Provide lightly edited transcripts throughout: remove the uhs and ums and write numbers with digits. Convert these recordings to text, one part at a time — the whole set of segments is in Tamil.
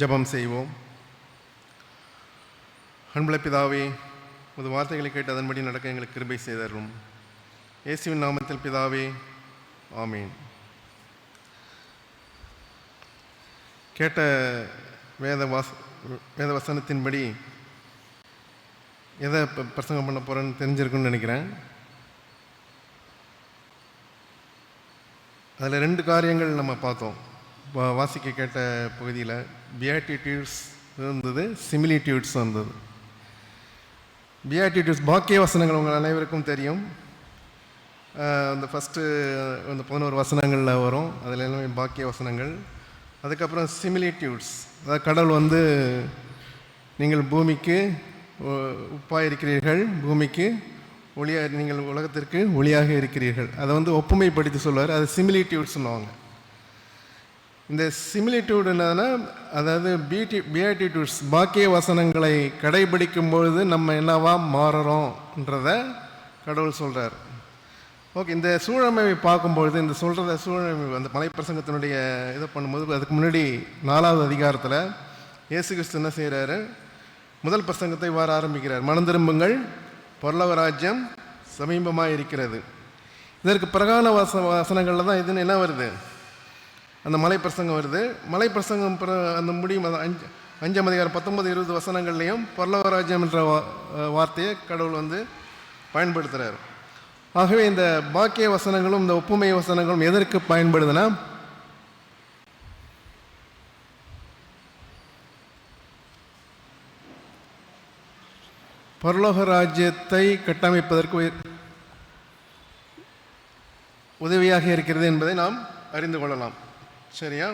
ஜெபம் செய்வோம். அன்புள்ள பிதாவே, உமது வார்த்தைகளை கேட்டு அதன்படி நடக்க எங்களுக்கு கிருபை செய்தருளும். இயேசுவின் நாமத்தில் பிதாவே, ஆமீன். கேட்ட வேத வசனத்தின்படி எதை பிரசங்கம் பண்ண போகிறேன்னு தெரிஞ்சிருக்குன்னு நினைக்கிறேன். அதில் 2 காரியங்கள் நம்ம பார்த்தோம். வாசிக்க கேட்ட பகுதியில் பியாட்டிடியூட்ஸ் இருந்தது, சிமிலிடியூட்ஸ் இருந்தது. பியாட்டிடியூட்ஸ் பாக்கிய வசனங்கள் உங்கள் அனைவருக்கும் தெரியும். அந்த ஃபஸ்ட்டு அந்த 11 வசனங்களில் வரும். அதில் எல்லாமே பாக்கிய வசனங்கள். அதுக்கப்புறம் சிமிலிடியூட்ஸ், அதாவது கடவுள் நீங்கள் பூமிக்கு உப்பாக இருக்கிறீர்கள், பூமிக்கு ஒளியாக, நீங்கள் உலகத்திற்கு ஒளியாக இருக்கிறீர்கள். அதை ஒப்புமைப்படுத்தி சொல்லுவார். அது சிமிலிடியூட்ஸ் சொல்லுவாங்க. இந்த சிமிலிடியூட் என்னதுன்னா, அதாவது பியாட்டிடியூட்ஸ் பாக்கிய வசனங்களை கடைபிடிக்கும் பொழுது நம்ம என்னவா மாறுறோன்றத கடவுள் சொல்கிறார். ஓகே, இந்த சூழமைவை பார்க்கும்பொழுது, இந்த சொல்கிறத சூழமை அந்த மலைப்பிரசங்கத்தினுடைய இதை பண்ணும்போது, அதுக்கு முன்னாடி 4வது அதிகாரத்தில் இயேசு கிறிஸ்து என்ன செய்கிறாரு? முதல் பிரசங்கத்தை இவ்வாறு ஆரம்பிக்கிறார்: மனம் திரும்புங்கள், பரலோக ராஜ்யம் சமீபமாக இருக்கிறது. இதற்கு பிரகான வசனங்களில் தான் இதுன்னு என்ன வருது? அந்த மலைப்பிரசங்கம் வருது. மலைப்பிரசங்கம் அந்த முடியும் 5ஆம் அதிகாரம் 19-20 வசனங்கள்லையும் பரலோக ராஜ்யம் என்ற வார்த்தையை கடவுள் பயன்படுத்துகிறார். ஆகவே இந்த பாக்கிய வசனங்களும் இந்த ஒப்புமை வசனங்களும் எதற்கு பயன்படுதுன்னா, பரலோக ராஜ்யத்தை கட்டமைப்பதற்கு உதவியாக இருக்கிறது என்பதை நாம் அறிந்து கொள்ளலாம். சரியா?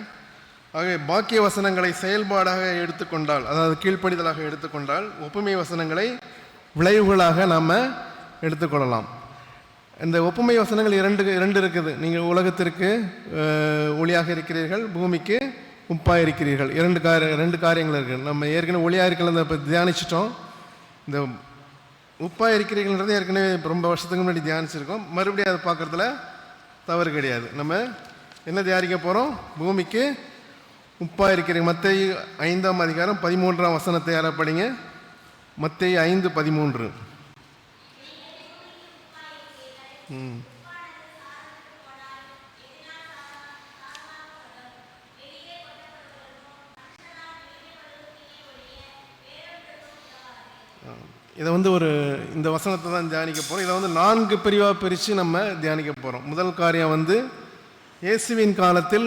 ஆகவே பாக்கிய வசனங்களை செயல்பாடாக எடுத்துக்கொண்டால், அதாவது கீழ்ப்படிதலாக எடுத்துக்கொண்டால், ஒப்புமை வசனங்களை விளைவுகளாக நாம் எடுத்துக்கொள்ளலாம். இந்த ஒப்புமை வசனங்கள் இரண்டு இருக்குது. நீங்கள் உலகத்திற்கு ஒளியாக இருக்கிறீர்கள், பூமிக்கு உப்பாக இருக்கிறீர்கள். ரெண்டு காரியங்கள் இருக்குது. நம்ம ஏற்கனவே ஒளியாக இருக்கிறத இப்போ தியானிச்சிட்டோம். இந்த உப்பாக இருக்கிறீர்கள்ன்றது ஏற்கனவே ரொம்ப வருஷத்துக்கு முன்னாடி தியானிச்சிருக்கோம். மறுபடியும் அதை பார்க்குறதுல தவறு கிடையாது. நம்ம என்ன தியானிக்க போகிறோம்? பூமிக்கு உப்பாக இருக்கிறீங்க. மத்தேயு 5ஆம் அதிகாரம் 13ஆம் வசனத்தை யாரை படிங்க? மத்தேயு 5:13. இதை இந்த வசனத்தை தான் தியானிக்க போகிறோம். இதை 4 பிரிவாக பிரித்து நம்ம தியானிக்க போகிறோம். முதல் காரியம் இயேசுவின் காலத்தில்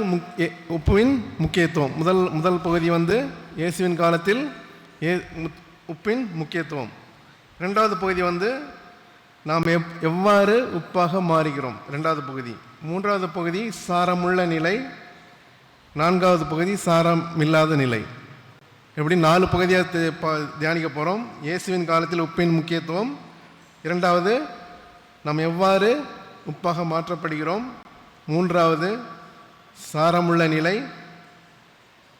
உப்புவின் முக்கியத்துவம். முதல் பகுதி இயேசுவின் காலத்தில் உப்பின் முக்கியத்துவம். 2வது பகுதி நாம் எவ்வாறு உப்பாக மாறுகிறோம், 2வது பகுதி. 3வது பகுதி சாரமுள்ள நிலை. 4வது பகுதி சாரம் இல்லாத நிலை. எப்படி 4 பகுதியாக தியானிக்க போகிறோம். இயேசுவின் காலத்தில் உப்பின் முக்கியத்துவம், 2வது நாம் எவ்வாறு உப்பாக மாற்றப்படுகிறோம், 3வது சாரமுள்ள நிலை,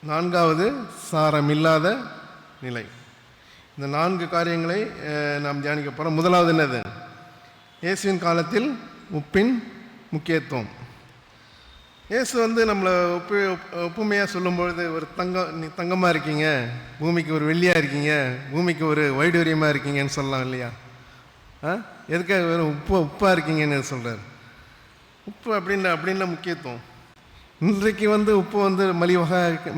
4வது சாரமில்லாத நிலை. இந்த 4 காரியங்களை நாம் தியானிக்க போகிறோம். முதலாவது என்னது? இயேசுவின் காலத்தில் உப்பின் முக்கியத்துவம். இயேசு நம்மளை ஒப்புமையாக சொல்லும்பொழுது, ஒரு தங்கமாக இருக்கீங்க, பூமிக்கு ஒரு வெள்ளியாக இருக்கீங்க, பூமிக்கு ஒரு வைடூரியமாக இருக்கீங்கன்னு சொல்லலாம் இல்லையா? எதுக்காக வெறும் உப்பாக இருக்கீங்கன்னு சொல்கிறார்? உப்பு அப்படின்ன முக்கியத்துவம். இன்றைக்கு உப்பு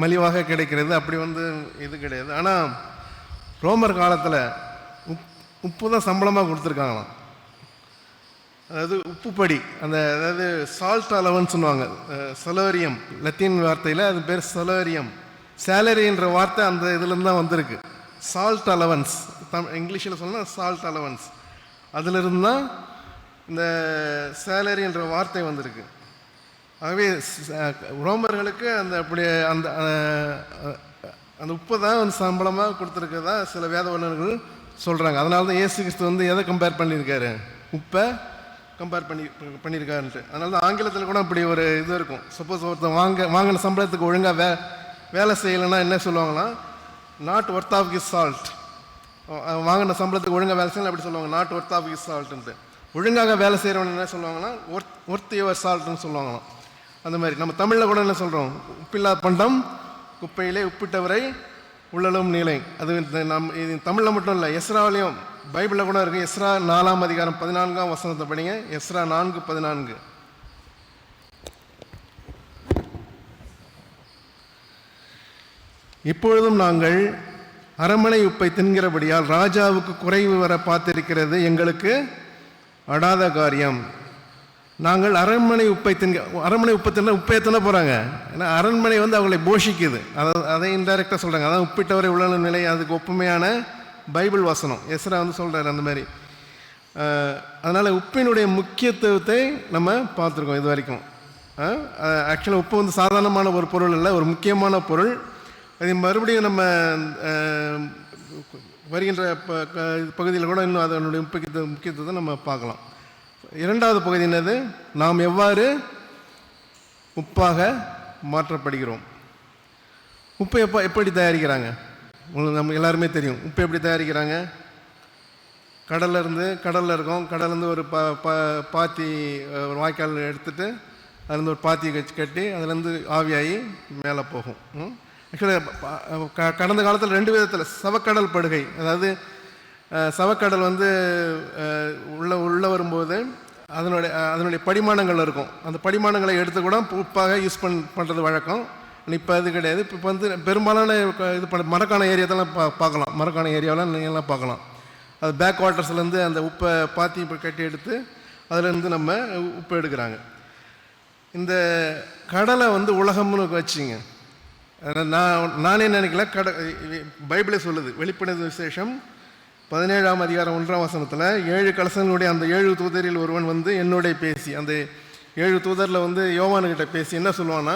மலிவாக கிடைக்கிறது. அப்படி இது கிடையாது. ஆனால் ரோமர் காலத்தில் உப்பு தான் சம்பளமாக கொடுத்துருக்காங்களாம். அதாவது உப்புப்படி, அதாவது சால்ட் அலவன்ஸ் சொல்லுவாங்க. சலோரியம், லத்தீன் வார்த்தையில் அது பேர் சலோரியம். சேலரின்ற வார்த்தை அந்த இதுலேருந்து தான் வந்திருக்கு. சால்ட் அலவன்ஸ், இங்கிலீஷில் சொன்னால் சால்ட் அலவன்ஸ், அதிலிருந்து தான் இந்த சேலரி என்ற வார்த்தை வந்திருக்கு. ஆகவே ரோமர்களுக்கு அப்படி அந்த உப்பை தான் சம்பளமாக கொடுத்துருக்கதா சில வேத வல்லுநர்கள் சொல்கிறாங்க. அதனால தான் இயேசு கிறிஸ்து எதை கம்பேர் பண்ணியிருக்காரு? உப்பை கம்பேர் பண்ணியிருக்காருன்ட்டு. அதனால தான் ஆங்கிலத்தில் கூட அப்படி ஒரு இது இருக்கும். சப்போஸ் ஒருத்தர் வாங்கின சம்பளத்துக்கு ஒழுங்காக வேலை செய்யலைன்னா என்ன சொல்லுவாங்கன்னா, not worth of his salt. வாங்கின சம்பளத்துக்கு ஒழுங்காக வேலை செய்யலாம் அப்படி சொல்லுவாங்க, நாட் ஒர்த் ஆஃப் ஹிஸ் சால்ட்டுன்ட்டு. ஒழுங்காக வேலை செய்கிறவன் என்ன சொல்லுவாங்கன்னா, ஒர்த் யுவர் சால்ட்னு சொல்லுவாங்களாம். அந்த மாதிரி நம்ம தமிழில் கூட என்ன சொல்கிறோம்? உப்பில்லா பண்டம் குப்பையிலே உப்பிட்டவரை உள்ளலும் நிலை. அது இது தமிழில் மட்டும் இல்லை, எஸ்ராவிலையும் பைபிளில் கூட இருக்குது. எஸ்ரா 4ஆம் அதிகாரம் 14ஆம் வசனத்தை படிங்க. எஸ்ரா 4:14. இப்பொழுதும் நாங்கள் அரண்மனை உப்பை தின்கிறபடியால் ராஜாவுக்கு குறைவு வர பார்த்திருக்கிறது எங்களுக்கு அடாத காரியம். நாங்கள் அரண்மனை உப்பை அரண்மனை உப்பை தின்ன உப்பை தின்ன போகிறாங்க. ஏன்னா அரண்மனை வந்து அவங்களை போஷிக்குது. அதை இன்டைரக்டாக சொல்கிறாங்க. அதான் உப்பிட்டவரை உள்ள நிலை. அதுக்கு ஒப்புமையான பைபிள் வசனம் எஸ்ரா வந்து சொல்கிறார் அந்த மாதிரி. அதனால் உப்பினுடைய முக்கியத்துவத்தை நம்ம பார்த்துருக்கோம் இது வரைக்கும். ஆக்சுவலாக உப்பு வந்து சாதாரணமான ஒரு பொருள் இல்லை, ஒரு முக்கியமான பொருள். அது மறுபடியும் நம்ம வருகின்ற பகுதியில் கூட இன்னும் அதனுடைய முக்கியத்துவத்தை நம்ம பார்க்கலாம். இரண்டாவது பகுதி என்னது? நாம் எவ்வாறு உப்பாக மாற்றப்படுகிறோம். உப்பை எப்படி தயாரிக்கிறாங்க? உங்களுக்கு நம்ம எல்லாருமே தெரியும். உப்பு எப்படி தயாரிக்கிறாங்க? கடலில் இருக்கும். கடல்லேருந்து ஒரு பாத்தி ஒரு வாய்க்கால் எடுத்துகிட்டு அதுலேருந்து ஒரு பாத்தி கட்டி அதுலேருந்து ஆவியாகி மேலே போகும். ஆக்சுவலாக கடந்த காலத்தில் 2 விதத்தில் சவக்கடல் படுகை, அதாவது சவக்கடல் வந்து உள்ளே வரும்போது அதனுடைய படிமானங்கள் இருக்கும். அந்த படிமானங்களை எடுத்து கூட உப்பாக யூஸ் பண்ணுறது வழக்கம். இப்போ அது கிடையாது. இப்போ வந்து பெரும்பாலான இது மரக்கான ஏரியாவெல்லாம் பார்க்கலாம். மரக்கான ஏரியாவெலாம் நீங்கள்லாம் பார்க்கலாம். அது பேக் வாட்டர்ஸ்லேருந்து அந்த உப்பை பாத்தி கட்டி எடுத்து அதிலேருந்து நம்ம உப்பு எடுக்கிறாங்க. இந்த கடலை வந்து உலகம்னு வச்சுங்க. நானே நினைக்கல, பைபிளே சொல்லுது. வெளிப்படுத்த விசேஷம் 17ஆம் அதிகாரம் 1ஆம் வசனத்தில் 7 கலசங்களுடைய அந்த 7 தூதரில் ஒருவன் வந்து என்னோட பேசி, அந்த 7 தூதரில் வந்து யோவானுக்கிட்ட பேசி என்ன சொல்லுவான்னா,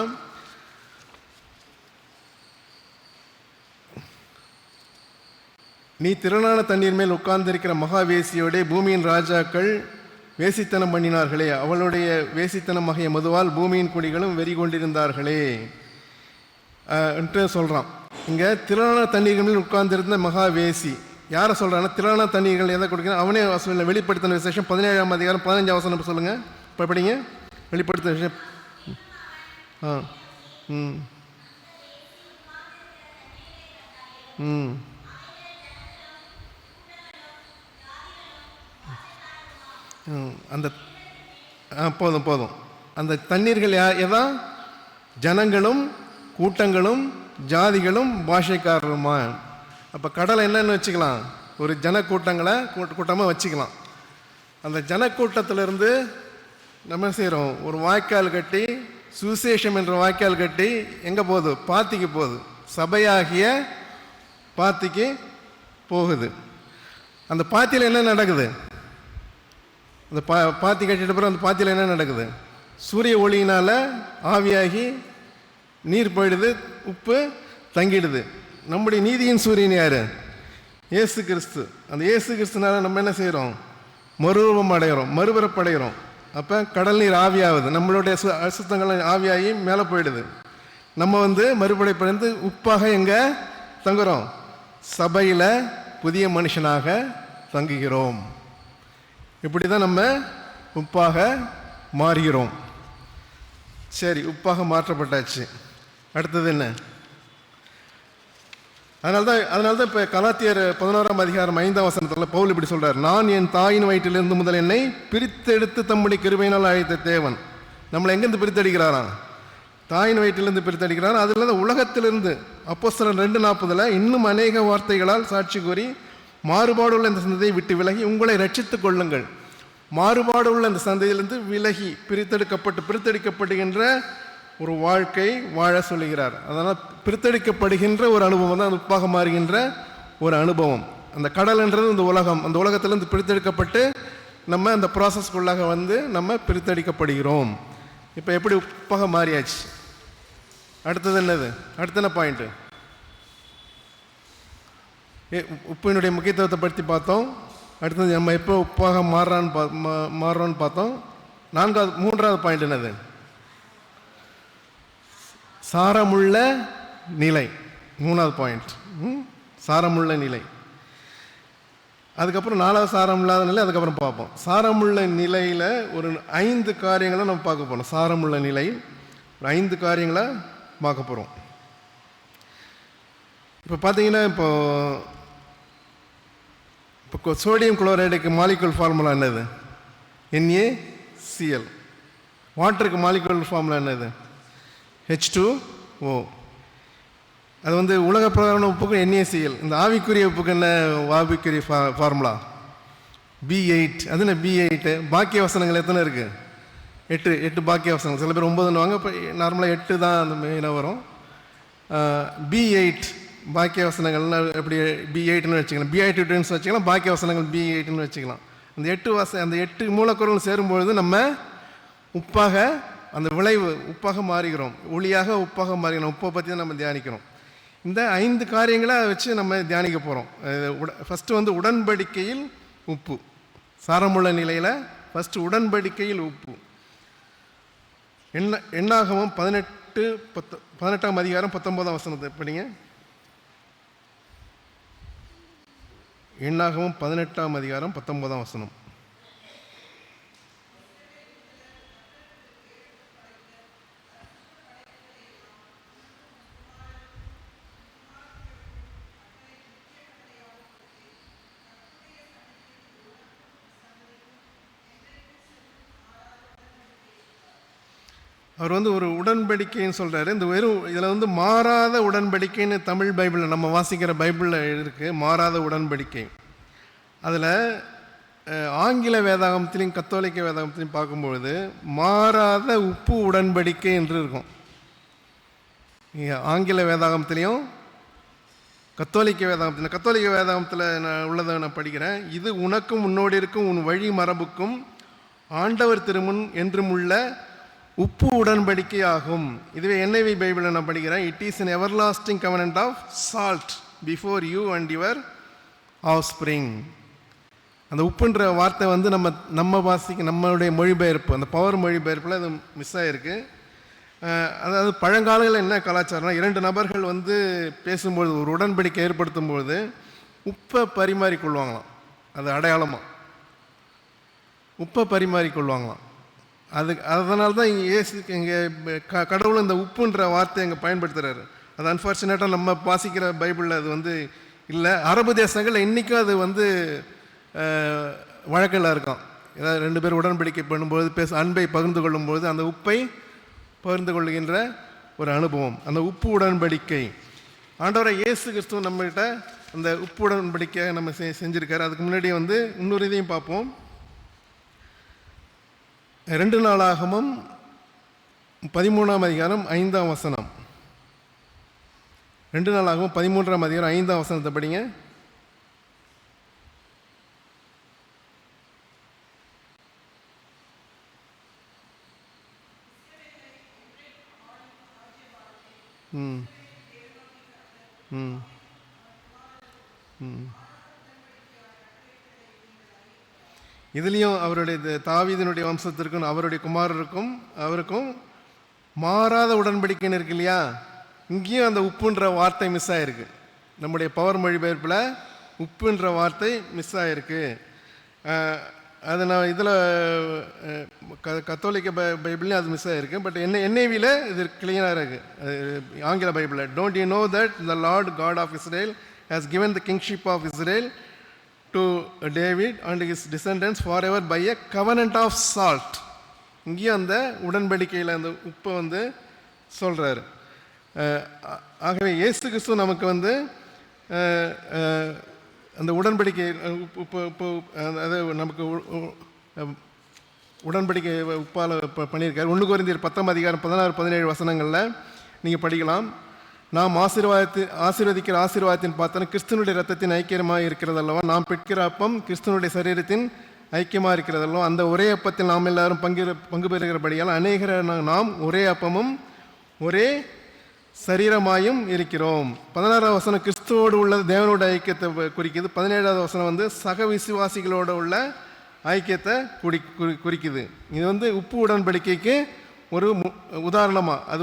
நீ திரளான தண்ணீர் மேல் உட்கார்ந்திருக்கிற மகாவேசியோட பூமியின் ராஜாக்கள் வேசித்தனம் பண்ணினார்களே, அவளுடைய வேசித்தனமாகிய மதுவால் பூமியின் குடிகளும் வெறி கொண்டிருந்தார்களே என்று சொல்கிறான். இங்கே திரளான தண்ணீர்கள் மேல் உட்கார்ந்திருந்த மகாவேசி யாரை சொல்கிறான்னா, திரளான தண்ணீர்கள் எதை கொடுக்கணும் அவனே சொல்ல. வெளிப்படுத்தின விசேஷம் 17ஆம் அதிகாரம் 15ஆம் வசனம் சொல்லுங்கள். இப்போ படிங்க. வெளிப்படுத்தின விஷயம் அந்த போதும். அந்த தண்ணீர்கள் எதா? ஜனங்களும் கூட்டங்களும் ஜாதிகளும் பாஷைக்காரருமா. அப்போ கடலை என்னன்னு வச்சுக்கலாம், ஒரு ஜனக்கூட்டங்களை கூட்டமாக வச்சுக்கலாம். அந்த ஜனக்கூட்டத்திலிருந்து நம்ம செய்கிறோம், ஒரு வாய்க்கால் கட்டி, சுவிசேஷம் என்ற வாய்க்கால் கட்டி எங்கே போகுது? பாத்திக்கு போகுது. சபையாகிய பாத்திக்கு போகுது. அந்த பாத்தியில் என்ன நடக்குது? அந்த பாத்தி கட்டிட்டு பிறகு அந்த பாத்தியில் என்ன நடக்குது? சூரிய ஒளியினால் ஆவியாகி நீர் போயிடுது, உப்பு தங்கிடுது. நம்முடைய நீதியின் சூரியன் யார்? இயேசு கிறிஸ்து. அந்த இயேசு கிறிஸ்துனால நம்ம என்ன செய்கிறோம்? மறுரூபம் அடைகிறோம், மறுபிறப்படைகிறோம். அப்போ கடல் நீர் ஆவியாகுது, நம்மளுடைய அசுத்தங்கள் ஆவியாகி மேலே போயிடுது. நம்ம வந்து மறுபடைப்படைந்து உப்பாக எங்கே தங்குறோம்? சபையில் புதிய மனுஷனாக தங்குகிறோம். இப்படி தான் நம்ம உப்பாக மாறுகிறோம். சரி, உப்பாக மாற்றப்பட்டாச்சு. அடுத்தது என்ன? அதனால்தான் இப்போ கலாத்தியர் 11ஆம் அதிகாரம் 5ஆம் வசனத்தில் பவுல் இப்படி சொல்கிறார், நான் என் தாயின் வயிற்றிலிருந்து முதல் என்னை பிரித்தெடுத்து தம்முடைய கிருபையினால் அழைத்த தேவன். நம்மளை எங்கேருந்து பிரித்தடிக்கிறாராம்? தாயின் வயிற்றிலிருந்து பிரித்தடிக்கிறார். அதில் உலகத்திலிருந்து அப்போஸ்தலர் 2:40 இன்னும் அநேக வார்த்தைகளால் சாட்சி கூறி மாறுபாடுள்ள இந்த சந்ததியை விட்டு விலகி உங்களை ரட்சித்துக் கொள்ளுங்கள். மாறுபாடு உள்ள இந்த சந்ததியிலிருந்து விலகி பிரித்தெடுக்கப்படுகின்ற ஒரு வாழ்க்கை வாழ சொல்லுகிறார். அதனால் பிரித்தெடுக்கப்படுகின்ற ஒரு அனுபவம் தான் உப்பாக மாறுகின்ற ஒரு அனுபவம். அந்த கடல்ன்றது இந்த உலகம், அந்த உலகத்திலிருந்து பிரித்தெடுக்கப்பட்டு நம்ம அந்த ப்ராசஸ்க்குள்ளாக வந்து நம்ம பிரித்தெடுக்கப்படுகிறோம். இப்போ எப்படி உப்பாக மாறியாச்சு? அடுத்தது என்னது? அடுத்த என்ன பாயிண்ட்டு? உப்பினுடைய முக்கியத்துவத்தை பற்றி பார்த்தோம். அடுத்தது நம்ம எப்போ உப்பாக மாறுறோன்னு பார்த்தோம். 3வது பாயிண்ட் என்னது? சாரமுள்ள நிலை. 3வது பாயிண்ட் சாரமுள்ள நிலை. அதுக்கப்புறம் 4வது சாரம் இல்லாத நிலை, அதுக்கப்புறம் பார்ப்போம். சாரமுள்ள நிலையில் ஒரு 5 காரியங்களை நம்ம பார்க்க போகிறோம். சாரமுள்ள நிலை ஒரு 5 காரியங்களை பார்க்க போகிறோம். இப்போ பார்த்தீங்கன்னா இப்போ சோடியம் குளோரைடுக்கு மாலிகுல் ஃபார்முலா என்னது? NaCl. வாட்டருக்கு மாலிகுல் ஃபார்முலா என்னது? H2O. அது வந்து உலக பிரகாரமான உப்புக்கு NaCl. இந்த ஆவிக்குரிய உப்புக்கு என்ன ஆவிக்குரிய ஃபார்முலா? B8. அது என்ன B8? பாக்கிய வசனங்கள் எத்தனை இருக்குது? 8 பாக்கிய வசனங்கள். சில பேர் 9ன்னுவாங்க, இப்போ நார்மலாக 8 தான் அந்த மெயினாக வரும். B8 பாக்கிய வசனங்கள்னா எப்படி B8ன்னு வச்சுக்கலாம், B8 வச்சுக்கலாம், பாக்கிய வசனங்கள் B8ன்னு வச்சுக்கலாம். அந்த 8 மூலக்கூறுகள் சேரும்பொழுது நம்ம உப்பாக, அந்த விளைவு உப்பாக மாறுகிறோம், ஒளியாக உப்பாக மாறுகிறோம். உப்பை பற்றி தான் நம்ம தியானிக்கிறோம். இந்த 5 காரியங்களை வச்சு நம்ம தியானிக்க போகிறோம். ஃபஸ்ட்டு வந்து உடன்படிக்கையில் உப்பு, சாரமுள்ள நிலையில் ஃபஸ்ட்டு உடன்படிக்கையில் உப்பு. எண்ணாகமம் 18ஆம் அதிகாரம் 19ஆம் வசனத்தை படிங்க. எண்ணாகமம் 18ஆம் அதிகாரம் 19ஆம் வசனம். அவர் வந்து ஒரு உடன்படிக்கைன்னு சொல்கிறாரு. இந்த இதில் வந்து மாறாத உடன்படிக்கைன்னு தமிழ் பைபிளில் நம்ம வாசிக்கிற பைபிளில் இருக்குது, மாறாத உடன்படிக்கை. அதில் ஆங்கில வேதாகமத்திலையும் கத்தோலிக்க வேதாகமத்திலையும் பார்க்கும்பொழுது மாறாத உப்பு உடன்படிக்கை என்று இருக்கும். ஆங்கில வேதாகமத்திலையும் கத்தோலிக்க வேதாகமத்தில் நான் உள்ளதை நான் படிக்கிறேன். இது உனக்கும் உன்னோடு இருக்கும் உன் வழி மரபுக்கும் ஆண்டவர் திருமுன் என்றும் உள்ள உப்பு உடன்படிக்கை ஆகும். இதுவே NIV பைபிளில் நான் படிக்கிறேன். It is an everlasting covenant of salt before you and your offspring. அந்த உப்புன்ற வார்த்தை வந்து நம்ம வாசிக்க நம்மளுடைய மொழிபெயர்ப்பு, அந்த பவர் மொழிபெயர்ப்பில் அது மிஸ் ஆகிருக்கு. அதாவது பழங்காலங்களில் என்ன கலாச்சாரம்னா, 2 நபர்கள் வந்து பேசும்பொழுது, ஒரு உடன்படிக்கை ஏற்படுத்தும்பொழுது உப்பை பரிமாறிக்கொள்வாங்களாம். அது அடையாளமாக உப்பை பரிமாறிக்கொள்வாங்களாம். அதனால தான் இங்கே கடவுள் இந்த உப்புன்ற வார்த்தை இங்கே பயன்படுத்துகிறாரு. அது அன்ஃபார்ச்சுனேட்டாக நம்ம வாசிக்கிற பைபிளில் அது வந்து இல்லை. அரபு தேசங்களில் இன்றைக்கும் அது வந்து வழக்கில் இருக்கும். ஏதாவது 2 பேர் உடன்படிக்கை பண்ணும்போது அன்பை பகிர்ந்து கொள்ளும்போது அந்த உப்பை பகிர்ந்து கொள்கின்ற ஒரு அனுபவம், அந்த உப்பு உடன்படிக்கை. ஆண்டவரை இயேசு கிறிஸ்துவ நம்மகிட்ட அந்த உப்பு உடன்படிக்கையை நம்ம செஞ்சுருக்காரு. அதுக்கு முன்னாடி வந்து இன்னொரு இதையும் பார்ப்போம். 2 நாளாகமம் 13ஆம் அதிகாரம் 5ஆம் வசனம். 2 நாளாகமம் 13ஆம் அதிகாரம் 5ஆம் வசனத்தை படிங்க. இதுலேயும் அவருடைய தாவீதினுடைய வம்சத்திற்கும் அவருடைய குமாரருக்கும் அவருக்கும் மாறாத உடன்படிக்கைன்னு இருக்கு இல்லையா? இங்கேயும் அந்த உப்புன்ற வார்த்தை மிஸ் ஆகிருக்கு. நம்முடைய பவர் மொழிபெயர்ப்பில் உப்புன்ற வார்த்தை மிஸ் ஆகிருக்கு. அது நான் இதில் கத்தோலிக்க பைபிள்லேயும் அது மிஸ் ஆகிருக்கு. பட் NIVயில் இது கிளியராக இருக்குது. ஆங்கில பைபிளில் don't you know that the Lord God of Israel has given the kingship of Israel to David and his descendants for ever by a covenant of salt. இங்கேயும் அந்த உடன்படிக்கையில் அந்த உப்பை வந்து சொல்கிறாரு. ஆகவே இயேசு கிறிஸ்து நமக்கு வந்து அந்த உடன்படிக்கை அது நமக்கு உடன்படிக்கை உப்பால் பண்ணியிருக்காரு. 1 கொரிந்தியர் 10ஆம் அதிகாரம் 16-17 வசனங்களில் நீங்கள் படிக்கலாம். நாம் ஆசீர்வதிக்கிற ஆசீர்வாதத்தின் பார்த்தோன்னா கிறிஸ்துவனுடைய ரத்தத்தின் ஐக்கியமாக இருக்கிறது அல்லவா? நாம் பெற்கிற அப்பம் கிறிஸ்துவனுடைய சரீரத்தின் ஐக்கியமாக இருக்கிறது அல்லவா? அந்த ஒரே அப்பத்தில் நாம் எல்லாரும் பங்கு பெறுகிறபடியால் அநேகர நாம் ஒரே அப்பமும் ஒரே சரீரமாயும் இருக்கிறோம். 16ஆம் வசனம் கிறிஸ்துவோடு உள்ள தேவனோட ஐக்கியத்தை குறிக்குது. 17ஆவது வசனம் வந்து சக விசுவாசிகளோடு உள்ள ஐக்கியத்தை குறிக்குது. இது வந்து உப்பு உடன்படிக்கைக்கு ஒரு உதாரணமாக. அது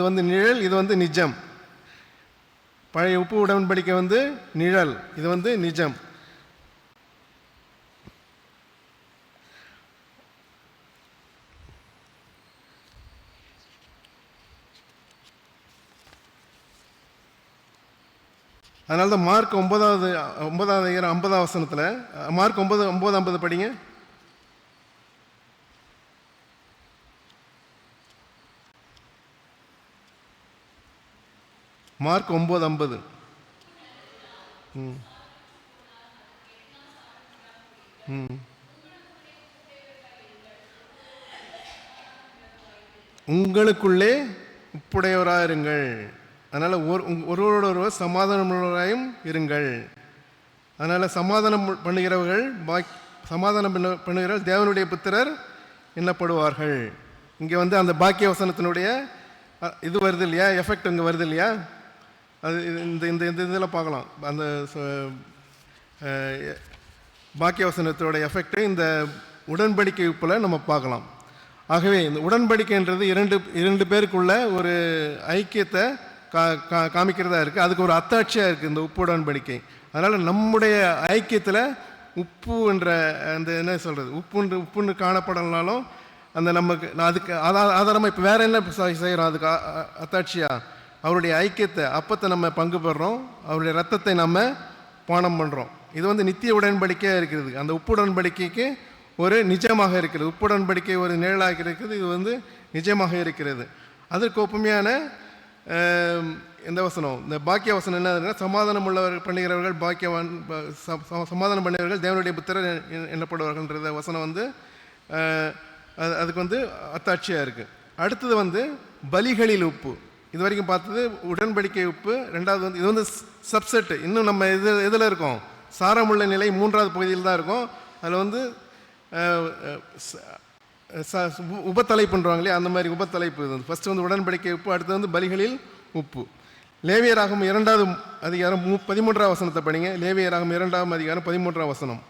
வந்து நிழல், இது வந்து நிஜம். பழைய உப்பு உடன்படிக்கை வந்து நிழல், இது வந்து நிஜம். அதனால தான் மார்க் 9வது அதிகாரம் 50வது வசனத்தில், மார்க் 9:50 படிங்க. மார்க் 9:50. ம் ம் உங்களுக்குள்ளே உப்புடையவராக இருங்கள். அதனால் ஒருவரோடொருவர் சமாதானமுள்ளவராயும் இருங்கள். அதனால் சமாதானம் பண்ணுகிறவர்கள் தேவனுடைய புத்திரர் எண்ணப்படுவார்கள். இங்கே வந்து அந்த பாக்கிய வசனத்தினுடைய இது வருது இல்லையா, எஃபெக்ட் இங்கே வருது இல்லையா, அது இந்த இந்த இந்த இதில் பார்க்கலாம். அந்த பாக்கிய வசனத்தோட எஃபெக்டை இந்த உடன்படிக்கை உப்பில் நம்ம பார்க்கலாம். ஆகவே இந்த உடன்படிக்கைன்றது இரண்டு பேருக்குள்ள ஒரு ஐக்கியத்தை காமிக்கிறதா இருக்குது. அதுக்கு ஒரு அத்தாட்சியாக இருக்குது இந்த உப்பு உடன்படிக்கை. அதனால் நம்முடைய ஐக்கியத்தில் உப்பு என்ற அந்த என்ன சொல்கிறது, உப்புன்னு காணப்படலனாலும் அந்த நமக்கு அதுக்கு ஆதாரமாக இப்போ வேறு என்ன செய்கிறோம், அதுக்கு அத்தாட்சியாக அவருடைய ஐக்கியத்தை, அப்பத்தை நம்ம பங்கு பெறுறோம், அவருடைய ரத்தத்தை நம்ம பானம் பண்ணுறோம். இது வந்து நித்திய உடன்படிக்கையாக இருக்கிறது. அந்த உப்பு உடன்படிக்கைக்கு ஒரு நிஜமாக இருக்கிறது. உப்பு உடன்படிக்கை ஒரு நிழலாக இருக்கிறது, இது வந்து நிஜமாக இருக்கிறது. அதற்கு ஒப்புமையான இந்த வசனம், இந்த பாக்கிய வசனம் என்ன, சமாதானம் உள்ளவர்கள் பண்ணுகிறவர்கள் பாக்கியவான், சமாதானம் பண்ணுகிறவர்கள் தேவனுடைய புத்திரர் எண்ணப்படுவார்கள்ன்ற வசனம் வந்து அதுக்கு வந்து அத்தாட்சியாக இருக்குது. அடுத்தது வந்து பலிகளில் உப்பு. இது வரைக்கும் பார்த்தது உடன்படிக்கை உப்பு. ரெண்டாவது வந்து இது வந்து சப்செட்டு. இன்னும் நம்ம எதில் இருக்கோம், சாரமுள்ள நிலை 3வது பகுதியில் தான் இருக்கும். அதில் வந்து உபத்தலைப்புன்றாங்க இல்லையா, அந்த மாதிரி உபத்தலைப்பு. இது ஃபஸ்ட்டு வந்து உடன்படிக்கை உப்பு, அடுத்தது வந்து பலிகளில் உப்பு. லேவியராகமம் 2வது அதிகாரம் 13வது வசனத்தை படிங்க. லேவியராகமம் 2வது அதிகாரம் 13வது வசனம்.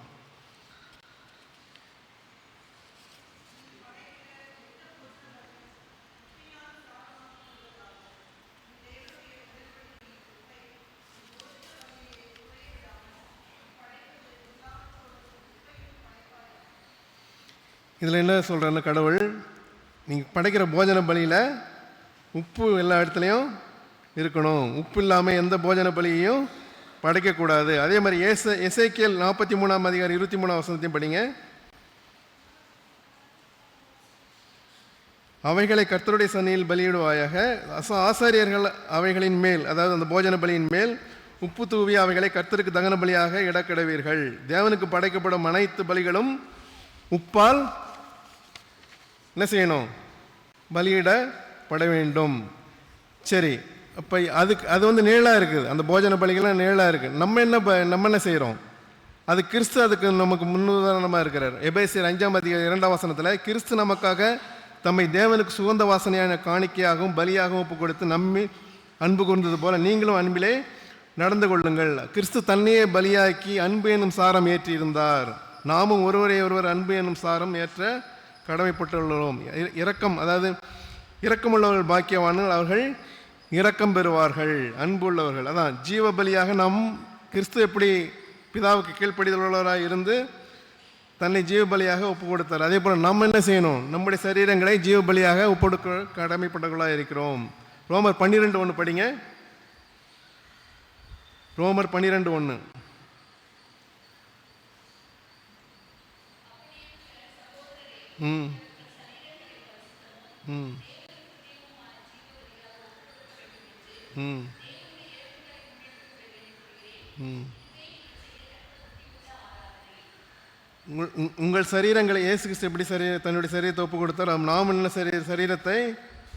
இதில் என்ன சொல்கிறேன்னா, கடவுள் நீங்கள் படைக்கிற போஜன பலியில் உப்பு எல்லா இடத்துலையும் இருக்கணும். உப்பு இல்லாமல் எந்த போஜன பலியையும் படைக்கக்கூடாது. அதே மாதிரி எசேக்கியேல் 43ஆம் அதிகாரம் 23ஆம் வசனத்தையும் படிங்க. அவைகளை கர்த்தருடைய சன்னியில் பலியிடுவாயாக, ஆசாரியர்கள் அவைகளின் மேல், அதாவது அந்த போஜன பலியின் மேல் உப்பு தூவி அவைகளை கர்த்தருக்கு தகன பலியாக இடக்கிடவீர்கள். தேவனுக்கு படைக்கப்படும் அனைத்து பலிகளும் உப்பால் என்ன செய்யணும், பலியிடப்பட வேண்டும். சரி, அப்போ அது வந்து நிழலாக இருக்குது. அந்த போஜன பலிகள்லாம் நிழலாக இருக்குது. நம்ம என்ன செய்கிறோம், அது கிறிஸ்து அதுக்கு நமக்கு முன்னுதாரணமாக இருக்கிறார். எபேசியர் 5ஆம் அதிகாரம் 2ஆம் வசனத்தில் கிறிஸ்து நமக்காக தம்மை தேவனுக்கு சுகந்த வாசனையான காணிக்கையாகவும் பலியாகவும் ஒப்பு கொடுத்து நம்மி அன்பு கூர்ந்தது போல நீங்களும் அன்பிலே நடந்து கொள்ளுங்கள். கிறிஸ்து தன்னையே பலியாக்கி அன்பு என்னும் சாரம் ஏற்றியிருந்தார். நாமும் ஒருவர் அன்பு என்னும் சாரம் ஏற்ற கடமைப்பட்டுள்ளோம். இரக்கம், அதாவது இரக்கமுள்ளவர்கள் பாக்கியவான்கள், அவர்கள் இரக்கம் பெறுவார்கள். அன்பு உள்ளவர்கள், அதான் ஜீவ பலியாக நாம் கிறிஸ்து எப்படி பிதாவுக்கு கீழ்ப்படிதலுள்ளவராக இருந்து தன்னை ஜீவ பலியாக ஒப்பு கொடுத்தார், அதே போல் நம்ம என்ன செய்யணும், நம்முடைய சரீரங்களை ஜீவ பலியாக ஒப்பு கொடுக்க கடமைப்பட்டவர்களாக இருக்கிறோம். ரோமர் 12:1 படிங்க. ரோமர் 12:1. ம் ம் ம் ம் உங்கள் சரீரங்களை இயேசு கிறிஸ்து எப்படி தன்னுடைய சரீரத்தை ஒப்பு கொடுத்தார், நாம் என்ன சரீரத்தை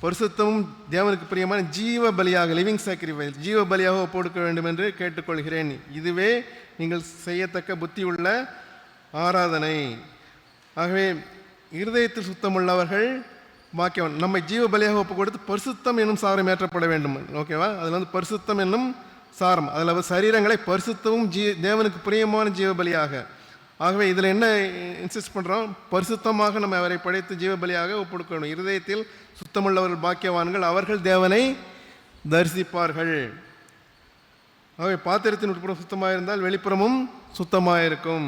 பரிசுத்தமும் தேவனுக்கு பிரியமான ஜீவ பலியாக, லிவிங் சாக்ரிஃபைஸ், ஜீவ பலியாக ஒப்பு கொடுக்க வேண்டும் என்று கேட்டுக்கொள்கிறேன். இதுவே நீங்கள் செய்யத்தக்க புத்தி உள்ள ஆராதனை. ஆகவே இருதயத்தில் சுத்தமுள்ளவர்கள் பாக்கியவான். நம்மை ஜீவ பலியாக ஒப்பு கொடுத்து பரிசுத்தம் என்னும் சாரம் ஏற்றப்பட வேண்டும். ஓகேவா, அதில் வந்து பரிசுத்தம் என்னும் சாரம், அதில் சரீரங்களை பரிசுத்தமும் தேவனுக்கு பிரியமான ஜீவ பலியாக. ஆகவே இதில் என்ன இன்சிஸ்ட் பண்ணுறோம், பரிசுத்தமாக நம்ம அவரை படைத்து ஜீவ பலியாக ஒப்பு கொடுக்கணும். இருதயத்தில் சுத்தமுள்ளவர்கள் பாக்கியவான்கள், அவர்கள் தேவனை தரிசிப்பார்கள். ஆகவே பாத்திரத்தின் உட்புறம் சுத்தமாக இருந்தால் வெளிப்புறமும் சுத்தமாக இருக்கும்.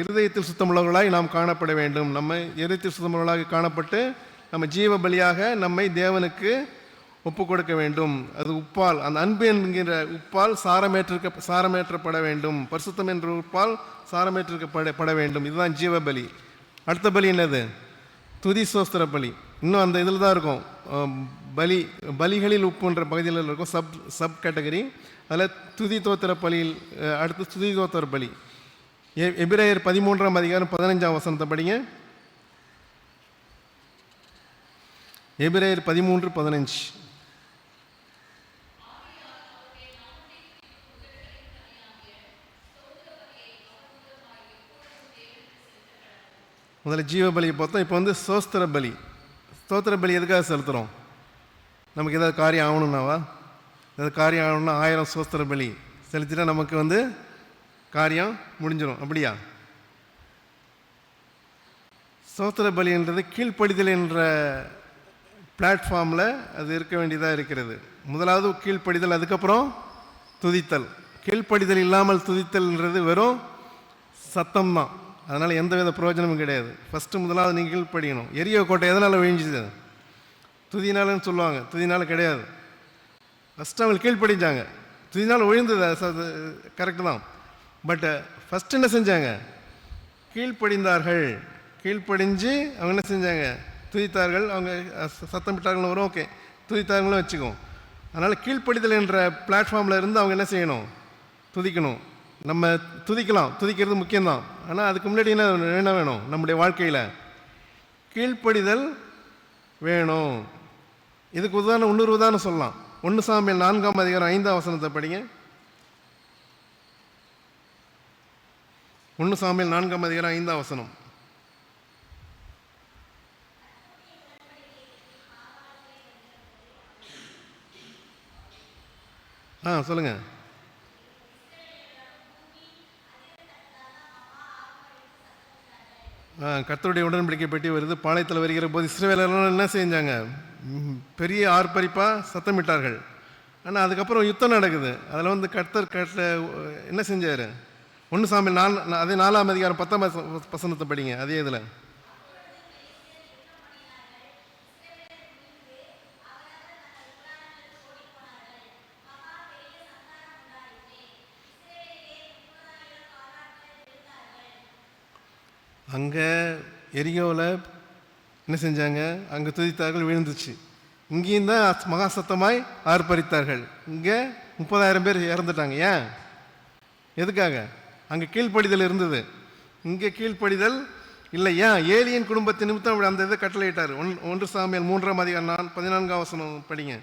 இருதயத்தில் சுத்தமுள்ளவர்களாய் நாம் காணப்பட வேண்டும். நம்ம இருதயத்தில் சுத்தமுள்ளவர்களாக காணப்பட்டு நம்ம ஜீவ பலியாக நம்மை தேவனுக்கு ஒப்பு கொடுக்க வேண்டும். அது உப்பால், அந்த அன்பு என்கிற உப்பால் சாரமேற்றப்பட வேண்டும். பரிசுத்தம் என்ற உப்பால் சாரமேற்றிருக்கப்பட வேண்டும். இதுதான் ஜீவ பலி. அடுத்த பலி என்னது? துதி சோஸ்திர பலி. இன்னும் அந்த இதில் தான் இருக்கும். பலிகளில் உப்புன்ற பகுதியில் இருக்கும் சப் கேட்டகரி. அதில் துதி தோத்திர பலியில் அடுத்து துதி தோத்திர பலி. எபிரேயர் 13ஆம் அதிகாரம் 15ஆம் வசனத்தை படிங்க. எபிரேயர் 13:15. முதல்ல ஜீவ பலியை பார்த்தோம். இப்போ வந்து சோஸ்திர பலி. ஸ்தோத்திர பலி எதுக்காக செலுத்துகிறோம்? நமக்கு ஏதாவது காரியம் ஆகணுன்னாவா? ஏதாவது காரியம் ஆகணும்னா 1000 சோஸ்திர பலி செலுத்திட்டா நமக்கு வந்து காரியம் முடிஞ்சிடும். அப்படியா? ஸ்தோத்திர பலின்றது கீழ்ப்படிதல் என்ற பிளாட்ஃபார்மில் அது இருக்க வேண்டியதாக இருக்கிறது. முதலாவது கீழ்ப்படிதல், அதுக்கப்புறம் துதித்தல். கீழ்ப்படிதல் இல்லாமல் துதித்தல்ன்றது வெறும் சத்தம்தான். அதனால் எந்த வித பிரயோஜனமும் கிடையாது. முதலாவது நீங்கள் கீழ்ப்படியணும். எரியோ கோட்டை எதனால் விழிஞ்சுது? துதினாலன்னு சொல்லுவாங்க. துதினால கிடையாது. ஃபஸ்ட்டு அவங்க கீழ்ப்படிஞ்சாங்க. துதினால் விழுந்தது கரெக்டு தான். பட்டு ஃபஸ்ட்டு என்ன செஞ்சாங்க? கீழ்ப்படிந்தார்கள். கீழ்ப்படிஞ்சு அவங்க என்ன செஞ்சாங்க? துதித்தார்கள். அவங்க சத்தமிட்டார்கள் வரும், ஓகே, துதித்தார்களும் வச்சுக்கோம். அதனால் கீழ்ப்படிதல் என்ற பிளாட்ஃபார்மில் இருந்து அவங்க என்ன செய்யணும்? துதிக்கணும். நம்ம துதிக்கலாம், துதிக்கிறது முக்கியம்தான். ஆனால் அதுக்கு முன்னாடி என்ன வேணும்? நம்முடைய வாழ்க்கையில் கீழ்ப்படிதல் வேணும். இதுக்கு உதாரணம், இன்னொரு உதாரணம் சொல்லலாம். 1 சாமுவேல் 4ஆம் அதிகாரம் 5ஆம் வசனத்தை படிங்க. 1 சாமுவேல் 4ஆம் அதிகாரம் 5ஆம் வசனம். சொல்லுங்க. கர்த்தருடைய உடன்படிக்கை பெட்டி வருது. பாளையத்தில் வருகிற போது இஸ்ரவேலர்கள் என்ன செஞ்சாங்க? பெரிய ஆர்ப்பரிப்பாக சத்தமிட்டார்கள். ஆனால் அதுக்கப்புறம் யுத்தம் நடக்குது. அதில் வந்து கர்த்தர் என்ன செஞ்சார்? 1 சாமுவேல் 4, அதே 4ஆம் அதிகாரம் 10ஆம் வசனத்தை படிங்க. அதே இதில் அங்கே எரியோவில் என்ன செஞ்சாங்க? அங்கே துதித்தார்கள், விழுந்துச்சு. இங்கேயும் தான் மகா சத்தமாய் ஆர்ப்பரித்தார்கள். இங்கே 30,000 பேர் இறந்துட்டாங்க. ஏன்? எதுக்காக? அங்கே கீழ்ப்படிதல் இருந்தது, இங்கே கீழ்ப்படிதல் இல்லை. ஏன்? ஏலியன் குடும்பத்தின் நிமித்தம் அந்த இதை கட்டளையிட்டார். 1 சாமுவேல் 3ஆம் அதிகாரம் 14ஆம் வசனம் படிங்க.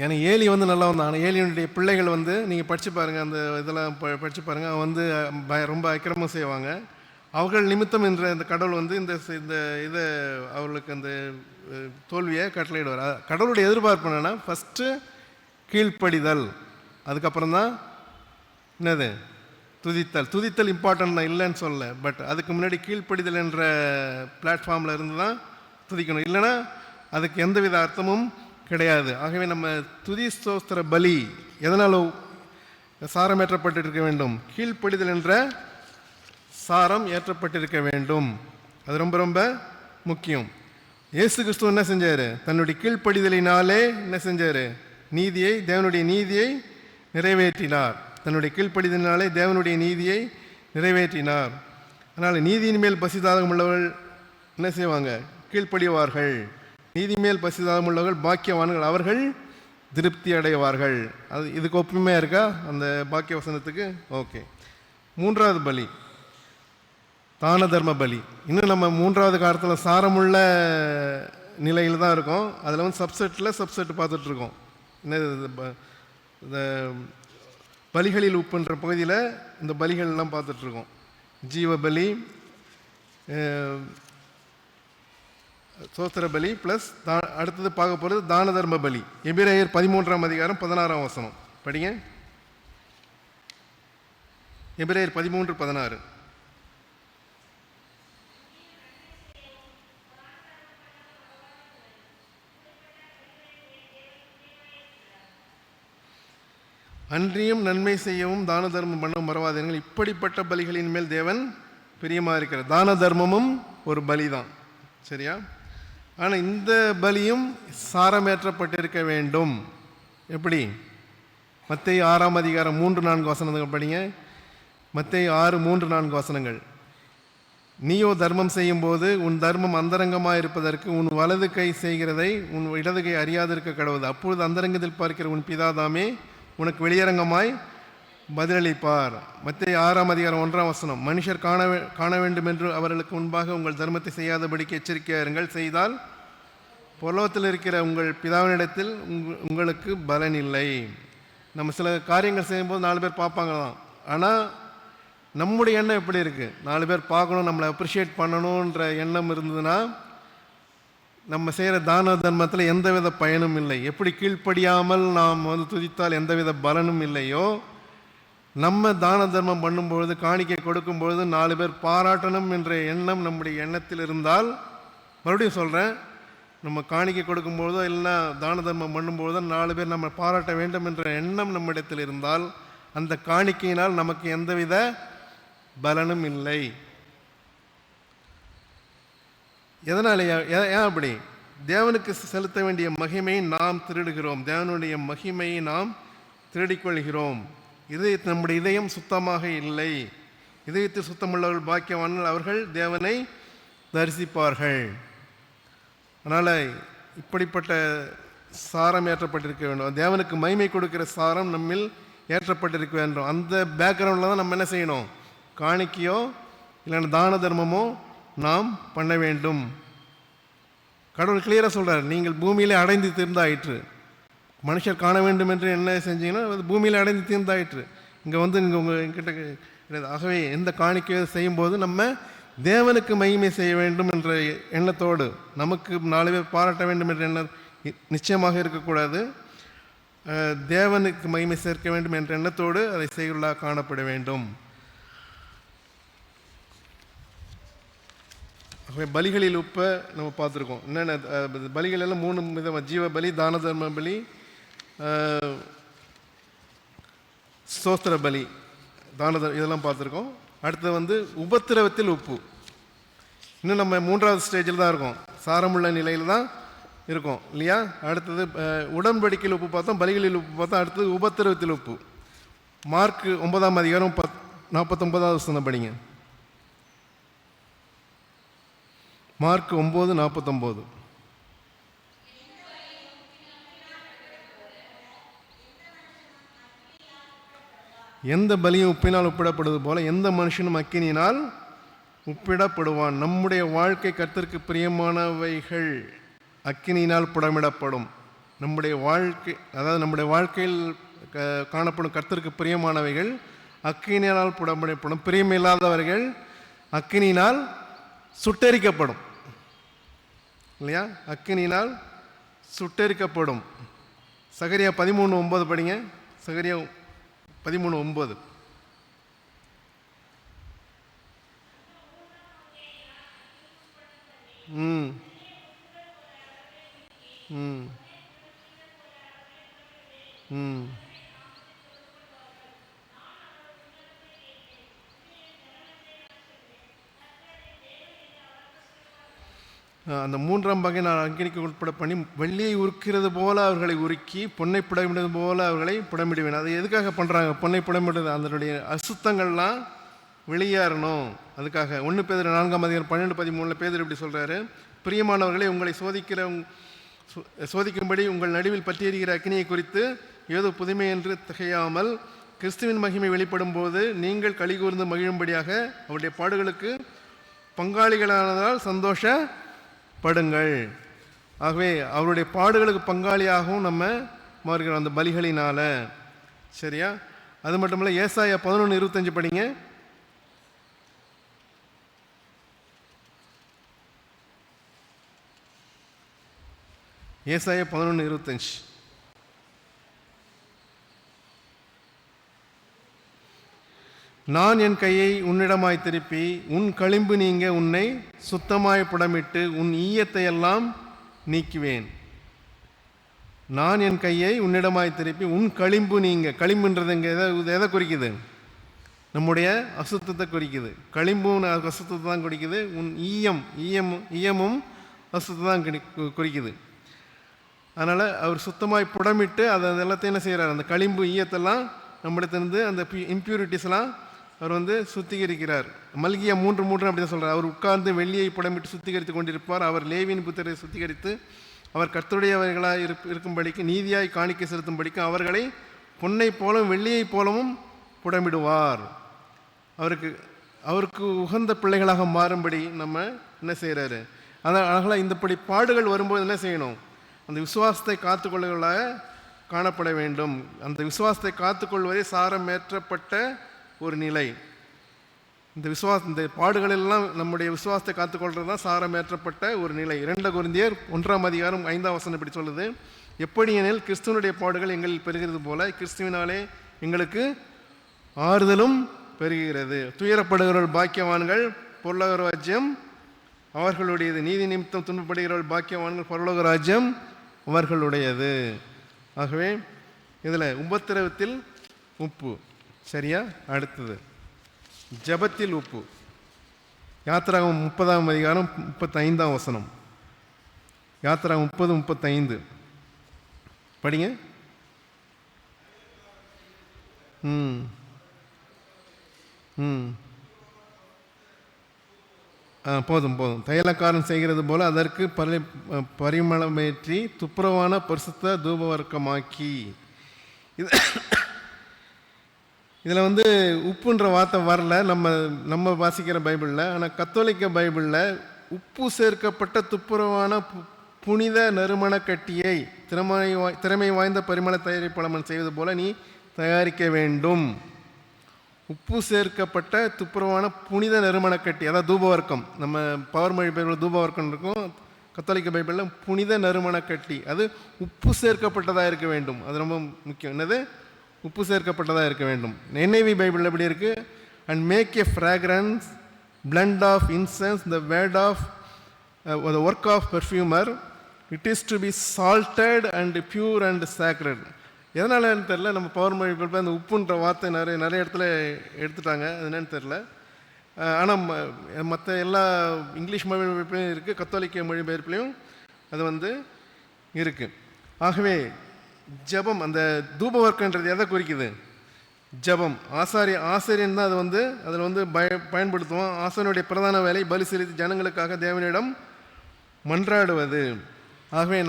ஏன்னா ஏலி வந்து நல்லா வந்தான். ஆனால் ஏலியனுடைய பிள்ளைகள் வந்து நீங்கள் படித்து பாருங்கள், அந்த இதெல்லாம் படித்து பாருங்கள். அவன் வந்து ரொம்ப அக்கிரமம் செய்வாங்க. அவர்கள் நிமித்தம் என்ற இந்த கடவுள் வந்து இந்த இதை அவர்களுக்கு அந்த தோல்வியை கட்டளையிடுவார். கடவுளுடைய எதிர்பார்ப்பு என்னென்னா, ஃபஸ்ட்டு கீழ்ப்படிதல், அதுக்கப்புறம் தான் என்னது? துதித்தல். துதித்தல் இம்பார்ட்டன்ட் தான், இல்லைன்னு சொல்லல. பட் அதுக்கு முன்னாடி கீழ்ப்படிதல் என்ற பிளாட்ஃபார்மில் இருந்து தான் துதிக்கணும். இல்லைன்னா அதுக்கு எந்தவித அர்த்தமும் கிடையாது. ஆகவே நம்ம துதி ஸ்தோத்திர பலி எதனால் சாரம் ஏற்றப்பட்டிருக்க வேண்டும்? கீழ்ப்படிதல் என்ற சாரம் ஏற்றப்பட்டிருக்க வேண்டும். அது ரொம்ப ரொம்ப முக்கியம். இயேசு கிறிஸ்து என்ன செஞ்சார்? தன்னுடைய கீழ்ப்படிதலினாலே என்ன செஞ்சார்? தேவனுடைய நீதியை நிறைவேற்றினார். தன்னுடைய கீழ்ப்படிதலினாலே தேவனுடைய நீதியை நிறைவேற்றினார். அதனால் நீதியின் மேல் பசிதாகம் உள்ளவர்கள் என்ன செய்வாங்க? கீழ்ப்படிவார்கள். நீதி மேல் பசிதாகம் உள்ளவர்கள் பாக்கியவான்கள், அவர்கள் திருப்தி அடைவார்கள். அது இதுக்கு ஒப்புமையாக இருக்கா அந்த பாக்கிய வசனத்துக்கு? ஓகே. 3வது பலி தான தர்ம பலி. இன்னும் நம்ம 3வது காலத்தில் சாரமுள்ள நிலையில் தான் இருக்கோம். அதில் வந்து சப்செட் பார்த்துட்ருக்கோம். இந்த பலிகளில் உப்புன்ற பகுதியில் இந்த பலிகள்லாம் பார்த்துட்ருக்கோம். ஜீவ பலி, சோத்திர பலி ப்ளஸ் அடுத்தது பார்க்க போகிறது தான தர்ம பலி. எபிரேயர் 13ஆம் அதிகாரம் 16ஆம் வசனம் படிங்க. எபிரேயர் 13:16. அன்றியும் நன்மை செய்யவும் தான தர்மம் பண்ணவும் மறவாதீர்கள், இப்படிப்பட்ட பலிகளின் மேல் தேவன் பிரியமாக இருக்கிறார். தான தர்மமும் ஒரு பலி தான், சரியா? ஆனால் இந்த பலியும் சாரமேற்றப்பட்டிருக்க வேண்டும். எப்படி? மத்தேயு 6ஆம் அதிகாரம் 3-4 வசனங்கள் படிங்க. மத்தேயு 6:3-4 வசனங்கள். நீயோ தர்மம் செய்யும் போது உன் தர்மம் அந்தரங்கமாக இருப்பதற்கு உன் வலது கை செய்கிறதை உன் இடது கை அறியாதிருக்க கடவுது. அப்பொழுது அந்தரங்கத்தில் பார்க்கிற உன் பிதாதாமே உனக்கு வெளியரங்கமாய் பதிலளிப்பார். மத்தேயு 6ஆம் அதிகாரம் 1ஆம் வசனம். மனுஷர் காண வேண்டும் என்று அவர்களுக்கு முன்பாக உங்கள் தர்மத்தை செய்யாதபடிக்கு எச்சரிக்கையாக இருங்கள். செய்தால் பரலோகத்தில் இருக்கிற உங்கள் பிதாவினிடத்தில் உங்களுக்கு பலன் இல்லை. நம்ம சில காரியங்கள் செய்யும்போது 4 பேர் பார்ப்பாங்க தான். ஆனால் நம்முடைய எண்ணம் எப்படி இருக்குது? 4 பேர் பார்க்கணும், நம்மளை அப்ரிஷியேட் பண்ணணுன்ற எண்ணம் இருந்ததுன்னா நம்ம செய்கிற தான தர்மத்தில் எந்தவித பயனும் இல்லை. எப்படி கீழ்ப்படியாமல் நாம் துதித்தால் எந்தவித பலனும் இல்லையோ, நம்ம தான தர்மம் பண்ணும்பொழுது, காணிக்கை கொடுக்கும்பொழுது 4 பேர் பாராட்டணும் என்ற எண்ணம் நம்முடைய எண்ணத்தில் இருந்தால், மறுபடியும் சொல்கிறேன், நம்ம காணிக்கை கொடுக்கும்பொழுதோ இல்லை தான தர்மம் பண்ணும்பொழுதோ 4 பேர் நம்ம பாராட்ட வேண்டும் என்ற எண்ணம் நம்மிடத்தில் இருந்தால், அந்த காணிக்கையினால் நமக்கு எந்தவித பலனும் இல்லை. எதனால? ஏன் அப்படி? தேவனுக்கு செலுத்த வேண்டிய மகிமையை நாம் திருடுகிறோம். தேவனுடைய மகிமையை நாம் திருடிக்கொள்கிறோம். நம்முடைய இதயம் சுத்தமாக இல்லை. இதயத்தில் சுத்தமுள்ளவர்கள் பாக்கியவான்கள், அவர்கள் தேவனை தரிசிப்பார்கள். அதனால் இப்படிப்பட்ட சாரம் ஏற்றப்பட்டிருக்க வேண்டும். தேவனுக்கு மகிமை கொடுக்கிற சாரம் நம்மில் ஏற்றப்பட்டிருக்க வேண்டும். அந்த பேக்ரவுண்டில் தான் நம்ம என்ன செய்யணும்? காணிக்கையோ இல்லைன்னா தான தர்மமோ நாம் பண்ண வேண்டும். கடவுள் கிளியராக சொல்கிறார், நீங்கள் பூமியிலே அடைந்து தீர்ந்தாயிற்று. மனுஷர் காண வேண்டும் என்று என்ன செஞ்சீங்கன்னா அது பூமியில் அடைந்து தீர்ந்தாயிற்று. இங்கே நீங்கள் உங்கள் என்கிட்ட கிடையாது. ஆகவே எந்த காணிக்கையோ செய்யும்போது நம்ம தேவனுக்கு மகிமை செய்ய வேண்டும் என்ற எண்ணத்தோடு, நமக்கு 4 பேர் பாராட்ட வேண்டும் என்ற எண்ணம் நிச்சயமாக இருக்கக்கூடாது. தேவனுக்கு மகிமை சேர்க்க வேண்டும் என்ற எண்ணத்தோடு அதை செய்யுள்ளாக காணப்பட வேண்டும். பலிகளில் உப்பை நம்ம பார்த்துருக்கோம். என்னென்ன பலிகள் எல்லாம் 3 விதமாக: ஜீவ பலி, தான தர்ம பலி, ஸ்தோத்திர பலி, இதெல்லாம் பார்த்துருக்கோம். அடுத்தது உபத்திரவத்தில் உப்பு. இன்னும் நம்ம 3ஆவது ஸ்டேஜில் தான் இருக்கோம், சாரமுள்ள நிலையில் தான் இருக்கும் இல்லையா? அடுத்தது உடன்படிக்கையில் உப்பு பார்த்தோம், பலிகளில் உப்பு பார்த்தோம். அடுத்தது உபத்திரவத்தில் உப்பு. மார்க் 9ஆம் அதிகாரம் 49வது வசனம் படிங்க. மார்க் 9:49. எந்த பலியும் உப்பினால் ஒப்பிடப்படுவது போல எந்த மனுஷனும் அக்கினியினால் ஒப்பிடப்படுவான். நம்முடைய வாழ்க்கை கர்த்தருக்கு பிரியமானவைகள் அக்கினியினால் புடமிடப்படும். நம்முடைய வாழ்க்கை, அதாவது நம்முடைய வாழ்க்கையில் காணப்படும் கர்த்தருக்கு பிரியமானவைகள் அக்கினியினால் புடமிடப்படும். பிரியமில்லாதவர்கள் அக்கினியினால் சுட்டெரிக்கப்படும் இல்லையா? அக்கினியினால் சுட்டெரிக்கப்படும். சகரியா 13:9 படிங்க. சகரியா 13:9. ம் ம் ம் அந்த 3ஆம் வகை நான் அக்கினிக்கு உட்பட பண்ணி வெள்ளியை உருக்கிறது போல அவர்களை உருக்கி பொன்னை புடமிடுவது போல அவர்களை புடமிடுவேன். அது எதுக்காக பண்ணுறாங்க? பொன்னை புடமிடுறது அதனுடைய அசுத்தங்கள்லாம் வெளியேறணும். அதுக்காக 1 பேதுரு 4ஆம் அதிகாரம் 12-13 பேதுரு இப்படி சொல்கிறாரு: பிரியமானவர்களை, உங்களை சோதிக்கும்படி உங்கள் நடுவில் பற்றியிருக்கிற அக்கினியை குறித்து ஏதோ புதுமை என்று திகையாமல் கிறிஸ்துவின் மகிமை வெளிப்படும் போது நீங்கள் களிகூர்ந்து மகிழும்படியாக அவருடைய பாடுகளுக்கு பங்காளிகளானதால் சந்தோஷப்படுங்கள். ஆகவே அவருடைய பாடுகளுக்கு பங்காளியாகவும் நம்ம மாறுகிறோம் அந்த பலிகளினால. சரியா? அது மட்டும் இல்லை, ஏசாயா 11:25 படிங்க. ஏசாயா 11:25. நான் என் கையை உன்னிடமாய் திருப்பி உன் களிம்பு நீங்க உன்னை சுத்தமாய் புடமிட்டு உன் ஈயத்தை எல்லாம் நீக்குவேன். நான் என் கையை உன்னிடமாய் திருப்பி உன் களிம்பு நீங்க. களிம்புன்றது இங்கே எதை குறிக்குது? நம்முடைய அசுத்தத்தை குறிக்குது. களிம்பும் அசுத்தத்தை தான் குறிக்குது. உன் ஈயமும் அசுத்தத்தை தான் குறிக்குது. அதனால் அவர் சுத்தமாய் புடமிட்டு அதை எல்லாத்தையும் என்ன செய்கிறார்? அந்த களிம்பு ஈயத்தெல்லாம் நம்மிடத்திலிருந்து அந்த இம்ப்யூரிட்டிஸ்லாம் அவர் சுத்திகரிக்கிறார். மல்கியா 3:3 அப்படி தான் சொல்கிறார். அவர் உட்கார்ந்து வெள்ளியை புடமிட்டு சுத்திகரித்து கொண்டிருப்பார். அவர் லேவியின் புத்திரரை சுத்திகரித்து அவர் கர்த்தருடையவர்களாக இருக்கும்படிக்கு நீதியாய் காணிக்கை செலுத்தும்படிக்கு அவர்களை பொன்னை போலவும் வெள்ளியை போலவும் புடமிடுவார். அவருக்கு உகந்த பிள்ளைகளாக மாறும்படி நம்ம என்ன செய்கிறாரு? அதனால் இந்தப்படி பாடுகள் வரும்போது என்ன செய்யணும்? அந்த விசுவாசத்தை காத்துக்கொள்ளுகளாக காணப்பட வேண்டும். அந்த விசுவாசத்தை காத்துக்கொள்வதே சாரமேற்றப்பட்ட ஒரு நிலை. இந்த பாடுகளெல்லாம் நம்முடைய விசுவாசத்தை காத்துக்கொள்வது தான் சாரமேற்றப்பட்ட ஒரு நிலை. 2 கொரிந்தியர் 1:5 இப்படி சொல்லுது, எப்படி எனில் கிறிஸ்துவனுடைய பாடுகள் எங்களில் பெருகிறது போல கிறிஸ்துவினாலே எங்களுக்கு ஆறுதலும் பெருகிறது. துயரப்படுகிறவர்கள் பாக்கியவான்கள், பொருளாதார ராஜ்யம் அவர்களுடையது. நீதி நிமித்தம் துன்பப்படுகிறவர்கள் பாக்கியவான்கள், பரலோக ராஜ்யம் அவர்களுடையது. ஆகவே இதில் உபத்திரவத்தில் உப்பு. சரியா? அடுத்தது ஜபத்தில் உப்பு. யாத்திராகம் 30:35. யாத்திராகம் 30:35 படிங்க. போதும். தைலக்காரன் செய்கிறது போல அதற்கு பரிமளமேற்றி துப்புரவான பரிசுத்த தூபவர்க்கமாக்கி. இதில் உப்புன்ற வார்த்தை வரல நம்ம வாசிக்கிற பைபிளில். ஆனால் கத்தோலிக்க பைபிளில் உப்பு சேர்க்கப்பட்ட துப்புரவான புனித நறுமண கட்டியை திறமை வாய்ந்த பரிமள தயாரிப்பாளன் செய்வது போல நீ தயாரிக்க வேண்டும். உப்பு சேர்க்கப்பட்ட துப்புரவான புனித நறுமணக்கட்டி, அதாவது தூபவர்க்கம். நம்ம பவர் மொழி பைபிளில் தூபவர்க்கம் இருக்கும், கத்தோலிக்க பைபிளில் புனித நறுமணக்கட்டி. அது உப்பு சேர்க்கப்பட்டதாக இருக்க வேண்டும். அது ரொம்ப முக்கியம். என்னது? உப்பு சேர்க்கப்பட்டதாக இருக்க வேண்டும். NIV பைபிளில் எப்படி இருக்குது? And make a fragrance blend of incense the word of the work of perfumer it is to be salted and pure and sacred. எதனாலன்னு தெரில. நம்ம பவர் மொழி பைபிள் அந்த உப்புன்ற வார்த்தை நிறைய இடத்துல எடுத்துட்டாங்க. அது என்னன்னு தெரில. ஆனால் மற்ற எல்லா இங்கிலீஷ் மொழி பெயர்ப்புலையும் இருக்குது, கத்தோலிக்க மொழி பெயர்ப்புலையும் அது இருக்குது. ஆகவே ஜபம், அந்த தூபவர்க்கன்றது எதை குறிக்குது? ஜபம். ஆசாரியன் தான் அது அதில் பயன்படுத்துவோம். ஆசாரியனுடைய பிரதான வேலை பலி செலுத்தி ஜனங்களுக்காக தேவனிடம் மன்றாடுவது. ஆகவே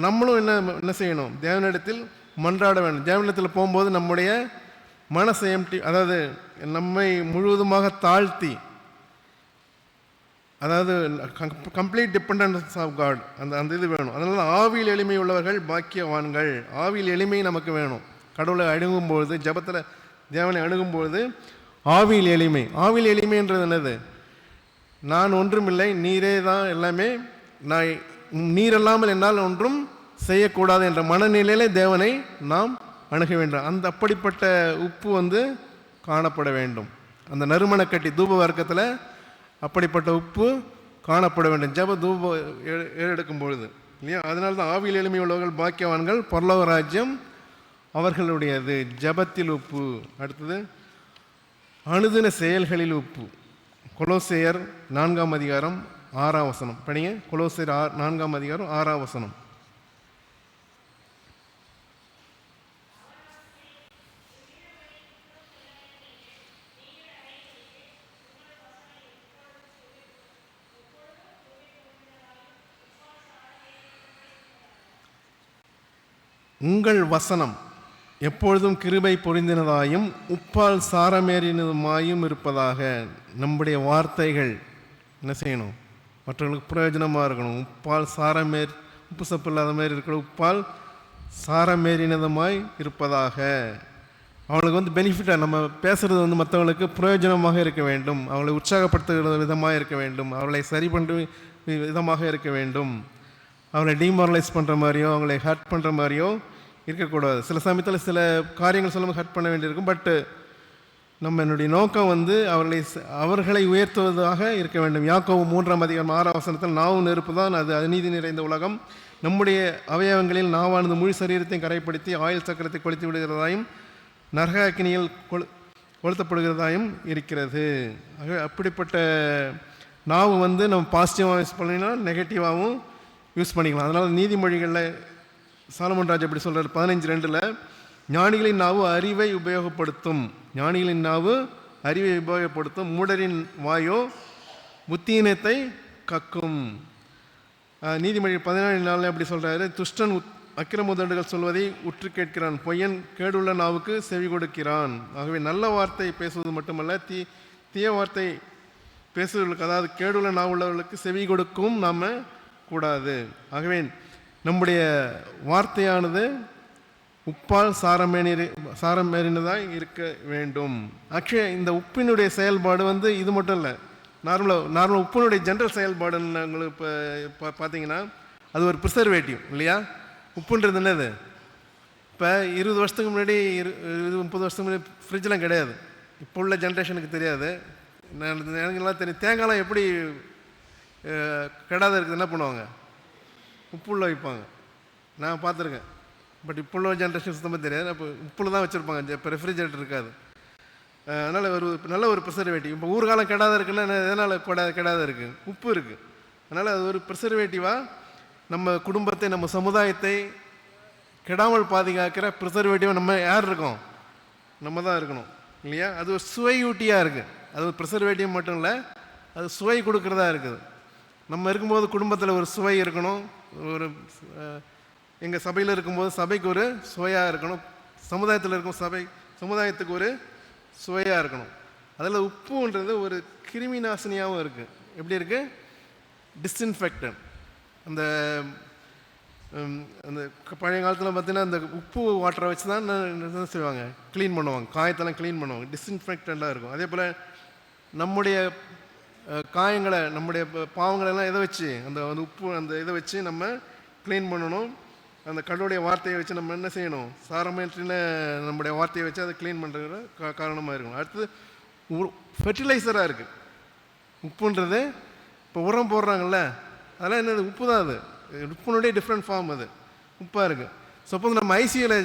நம்மளும் என்ன செய்யணும்? தேவனிடத்தில் மன்றாட வேண்டும். தேவனிடத்தில் போகும்போது நம்முடைய மனசை அதாவது நம்மை முழுவதுமாக தாழ்த்தி, அதாவது கம்ப்ளீட் டிபெண்டன்ஸ் ஆஃப் காட், அந்த இது வேணும். அதனால ஆவியில் எளிமை உள்ளவர்கள் பாக்கியவான்கள். ஆவியில் எளிமை நமக்கு வேணும். கடவுளை அணுகும்பொழுது, ஜபத்தில் தேவனை அணுகும்பொழுது ஆவியில் எளிமை. ஆவியில் எளிமைன்றது என்னது? நான் ஒன்றுமில்லை, நீரே தான் எல்லாமே, நீர் இல்லாமல் என்னால் ஒன்றும் செய்யக்கூடாது என்ற மனநிலையிலே தேவனை நாம் அணுக வேண்டும். அப்படிப்பட்ட உப்பு காணப்பட வேண்டும். அந்த நறுமணக்கட்டி தூப வர்க்கத்தில் அப்படிப்பட்ட உப்பு காணப்பட வேண்டும். ஜப தூப எடுக்கும் பொழுது இல்லையா? அதனால தான் ஆவியில் எளிமை உள்ளவர்கள் பாக்கியவான்கள், பரலோக ராஜ்யம் அவர்களுடையது. ஜபத்தில் உப்பு. அடுத்தது அனுதின செயல்களில் உப்பு. கொலோசையர் 4:6 படிங்க. கொலோசையர் 4:6. உங்கள் வசனம் எப்பொழுதும் கிருபை பொருந்தினதாயும் உப்பால் சாரமேறினதுமாயும் இருப்பதாக. நம்முடைய வார்த்தைகள் என்ன செய்யணும்? மற்றவர்களுக்கு பிரயோஜனமாக இருக்கணும். உப்பு சப்பு இல்லாத மாதிரி இருக்கணும். உப்பால் சாரமேறினதுமாய் இருப்பதாக. அவங்களுக்கு பெனிஃபிட்டாக நம்ம பேசுகிறது மற்றவங்களுக்கு பிரயோஜனமாக இருக்க வேண்டும். அவளை உற்சாகப்படுத்துகிற விதமாக இருக்க வேண்டும். அவளை சரி பண்ணுற விதமாக இருக்க வேண்டும். அவளை டிமாரலைஸ் பண்ணுற மாதிரியோ அவங்களை ஹர்ட் பண்ணுற மாதிரியோ இருக்கக்கூடாது. சில சமயத்தில் சில காரியங்கள் சொல்லும்போது ஹர்ட் பண்ண வேண்டியிருக்கும். பட்டு நம்மளுடைய நோக்கம் வந்து அவர்களை உயர்த்துவதாக இருக்க வேண்டும். யாக்கோபு 3:6 நாவும் நெருப்பு தான், அது அநீதி நிறைந்த உலகம். நம்முடைய அவயவங்களில் நாவானது முழு சரீரத்தையும் கரைப்படுத்தி ஆயுள் சக்கரத்தை கொளுத்தி விடுகிறதாயும் நரக அக்கினியில் கொளுத்தப்படுகிறதாயும் இருக்கிறது. அப்படிப்பட்ட நாவு வந்து நம்ம பாசிட்டிவாக யூஸ் பண்ணிக்கலாம், நெகட்டிவாகவும் யூஸ் பண்ணிக்கலாம். அதனால் நீதிமொழிகளில் சாலமன் ராஜா எப்படி சொல்கிறார் 15:2, ஞானிகளின் நாவு அறிவை உபயோகப்படுத்தும், ஞானிகளின் நாவு அறிவை உபயோகப்படுத்தும், மூடரின் வாயோ புத்தீனத்தை கக்கும். நீதிமொழி 14:4 அப்படி சொல்கிறாரு, துஷ்டன் அக்கிரம உதடுகள் சொல்வதை உற்று கேட்கிறான், பொய்யன் கேடுள்ள நாவுக்கு செவி கொடுக்கிறான். ஆகவே நல்ல வார்த்தை பேசுவது மட்டுமல்ல, தீய வார்த்தை பேசுவர்களுக்கு, அதாவது கேடுள்ள நாவுள்ளவர்களுக்கு செவி கொடுக்கவும் நாம் கூடாது. ஆகவே நம்முடைய வார்த்தையானது உப்பால் சாரமேறினதாக இருக்க வேண்டும். ஆக்சுவலி இந்த உப்பினுடைய செயல்பாடு வந்து இது மட்டும் இல்லை, நார்மலாக உப்பினுடைய ஜென்ரல் செயல்பாடுன்னு உங்களுக்கு இப்போ பார்த்தீங்கன்னா அது ஒரு ப்ரிசர்வேட்டிவ் இல்லையா? உப்புன்றது என்னது? இப்போ 20 வருஷத்துக்கு முன்னாடி 30 வருஷத்துக்கு முன்னாடி ஃப்ரிட்ஜெலாம் கிடையாது. இப்போ உள்ள ஜென்ரேஷனுக்கு தெரியாது, எனக்குலாம் தெரியும். தேங்காய்லாம் எப்படி கெடாத இருக்குது என்ன பண்ணுவாங்க? உப்புள்ள வைப்பாங்க, நான் பார்த்துருக்கேன். பட் இப்போ உள்ள ஜென்ரேஷன் சுத்தமாக தெரியாது. அப்போ உப்புல தான் வச்சுருப்பாங்க, இப்போ ரெஃப்ரிஜரேட்டர் இருக்காது. அதனால் நல்ல ஒரு ப்ரிசர்வேட்டிவ். இப்போ ஊர்காலம் கெடாத இருக்குன்னா எதனால் கெடாத இருக்குது? உப்பு இருக்குது. அதனால் அது ஒரு ப்ரிசர்வேட்டிவாக நம்ம குடும்பத்தை, நம்ம சமுதாயத்தை கெடாமல் பாதுகாக்கிற ப்ரிசர்வேட்டிவாக நம்ம யார் இருக்கோம்? நம்ம தான் இருக்கணும் இல்லையா? அது ஒரு சுவையூட்டியாக இருக்குது. அது ஒரு ப்ரிசர்வேட்டிவ் மட்டும் இல்லை, அது சுவை கொடுக்குறதா இருக்குது. நம்ம இருக்கும்போது குடும்பத்தில் ஒரு சுவை இருக்கணும், ஒரு எங்கள் சபையில் இருக்கும்போது சபைக்கு ஒரு சுவையாக இருக்கணும், சமுதாயத்தில் இருக்கும் சமுதாயத்துக்கு ஒரு சுவையாக இருக்கணும். அதில் உப்புன்றது ஒரு கிருமி நாசினியாகவும் இருக்குது. எப்படி இருக்குது? டிஸ்இன்ஃபெக்டன்ட். அந்த பழைய காலத்தில் பார்த்தீங்கன்னா அந்த உப்பு வாட்டரை வச்சு தான் என்ன செய்வாங்க? க்ளீன் பண்ணுவாங்க, காயத்தெல்லாம் க்ளீன் பண்ணுவாங்க, டிஸ்இன்ஃபெக்டண்ட்டாக இருக்கும். அதே போல் நம்முடைய காயங்களை, நம்முடைய பாவங்களெல்லாம் எதை வச்சு? அந்த உப்பு அந்த இதை வச்சு நம்ம க்ளீன் பண்ணணும். அந்த கடவுளுடைய வார்த்தையை வச்சு நம்ம என்ன செய்யணும்? சாரமேற்றின நம்முடைய வார்த்தையை வச்சு அதை க்ளீன் பண்ணுற காரணமாக இருக்கணும். அடுத்தது ஃபெர்டிலைசராக இருக்குது உப்புன்றது. இப்போ உரம் போடுறாங்கல்ல, அதெல்லாம் என்னது? உப்பு தான். அது உப்புனுடைய டிஃப்ரெண்ட் ஃபார்ம், அது உப்பாக இருக்குது. சப்போஸ் நம்ம ஐசியூவில்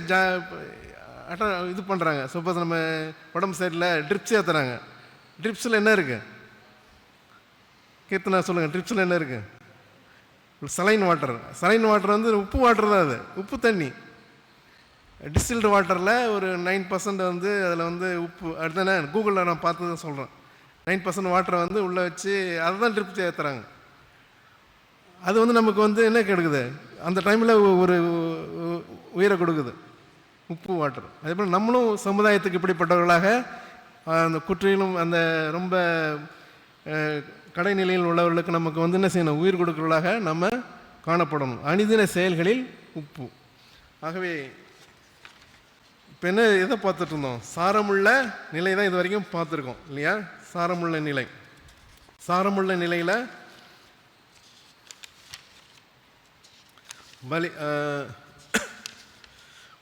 இது பண்ணுறாங்க, சப்போஸ் நம்ம உடம்பு சைடில் ட்ரிப்ஸ் ஏற்றுறாங்க, ட்ரிப்ஸில் என்ன இருக்குது? கீர்த்தனா சொல்லுங்கள், ட்ரிப்ஸில் என்ன இருக்குது? சலைன் வாட்டர் வந்து உப்பு வாட்டர் தான், அது உப்பு தண்ணி. டிஸ்டில்டு வாட்டரில் ஒரு 9% வந்து அதில் வந்து உப்பு. அடுத்த கூகுளில் நான் பார்த்து தான் சொல்கிறேன், 9% வாட்டரை வந்து உள்ளே வச்சு அதை தான் ட்ரிப் ஏற்றுறாங்க. அது வந்து நமக்கு வந்து என்ன கெடுக்குது? அந்த டைமில் ஒரு உயிரை கொடுக்குது உப்பு வாட்டர். அதே போல் நம்மளும் சமுதாயத்துக்கு இப்படிப்பட்டவர்களாக அந்த குற்றிலும் அந்த ரொம்ப கடைநிலையில் உள்ளவர்களுக்கு நமக்கு வந்து என்ன செய்யணும்? உயிர் கொடுக்கிறவர்களாக நம்ம காணப்படணும். அணிதின செயல்களில் உப்பு. ஆகவே இப்போ என்ன எதை பார்த்துட்டு இருந்தோம்? சாரமுள்ள நிலை தான் இது வரைக்கும் பார்த்துருக்கோம் இல்லையா? சாரமுள்ள நிலை. சாரமுள்ள நிலையில்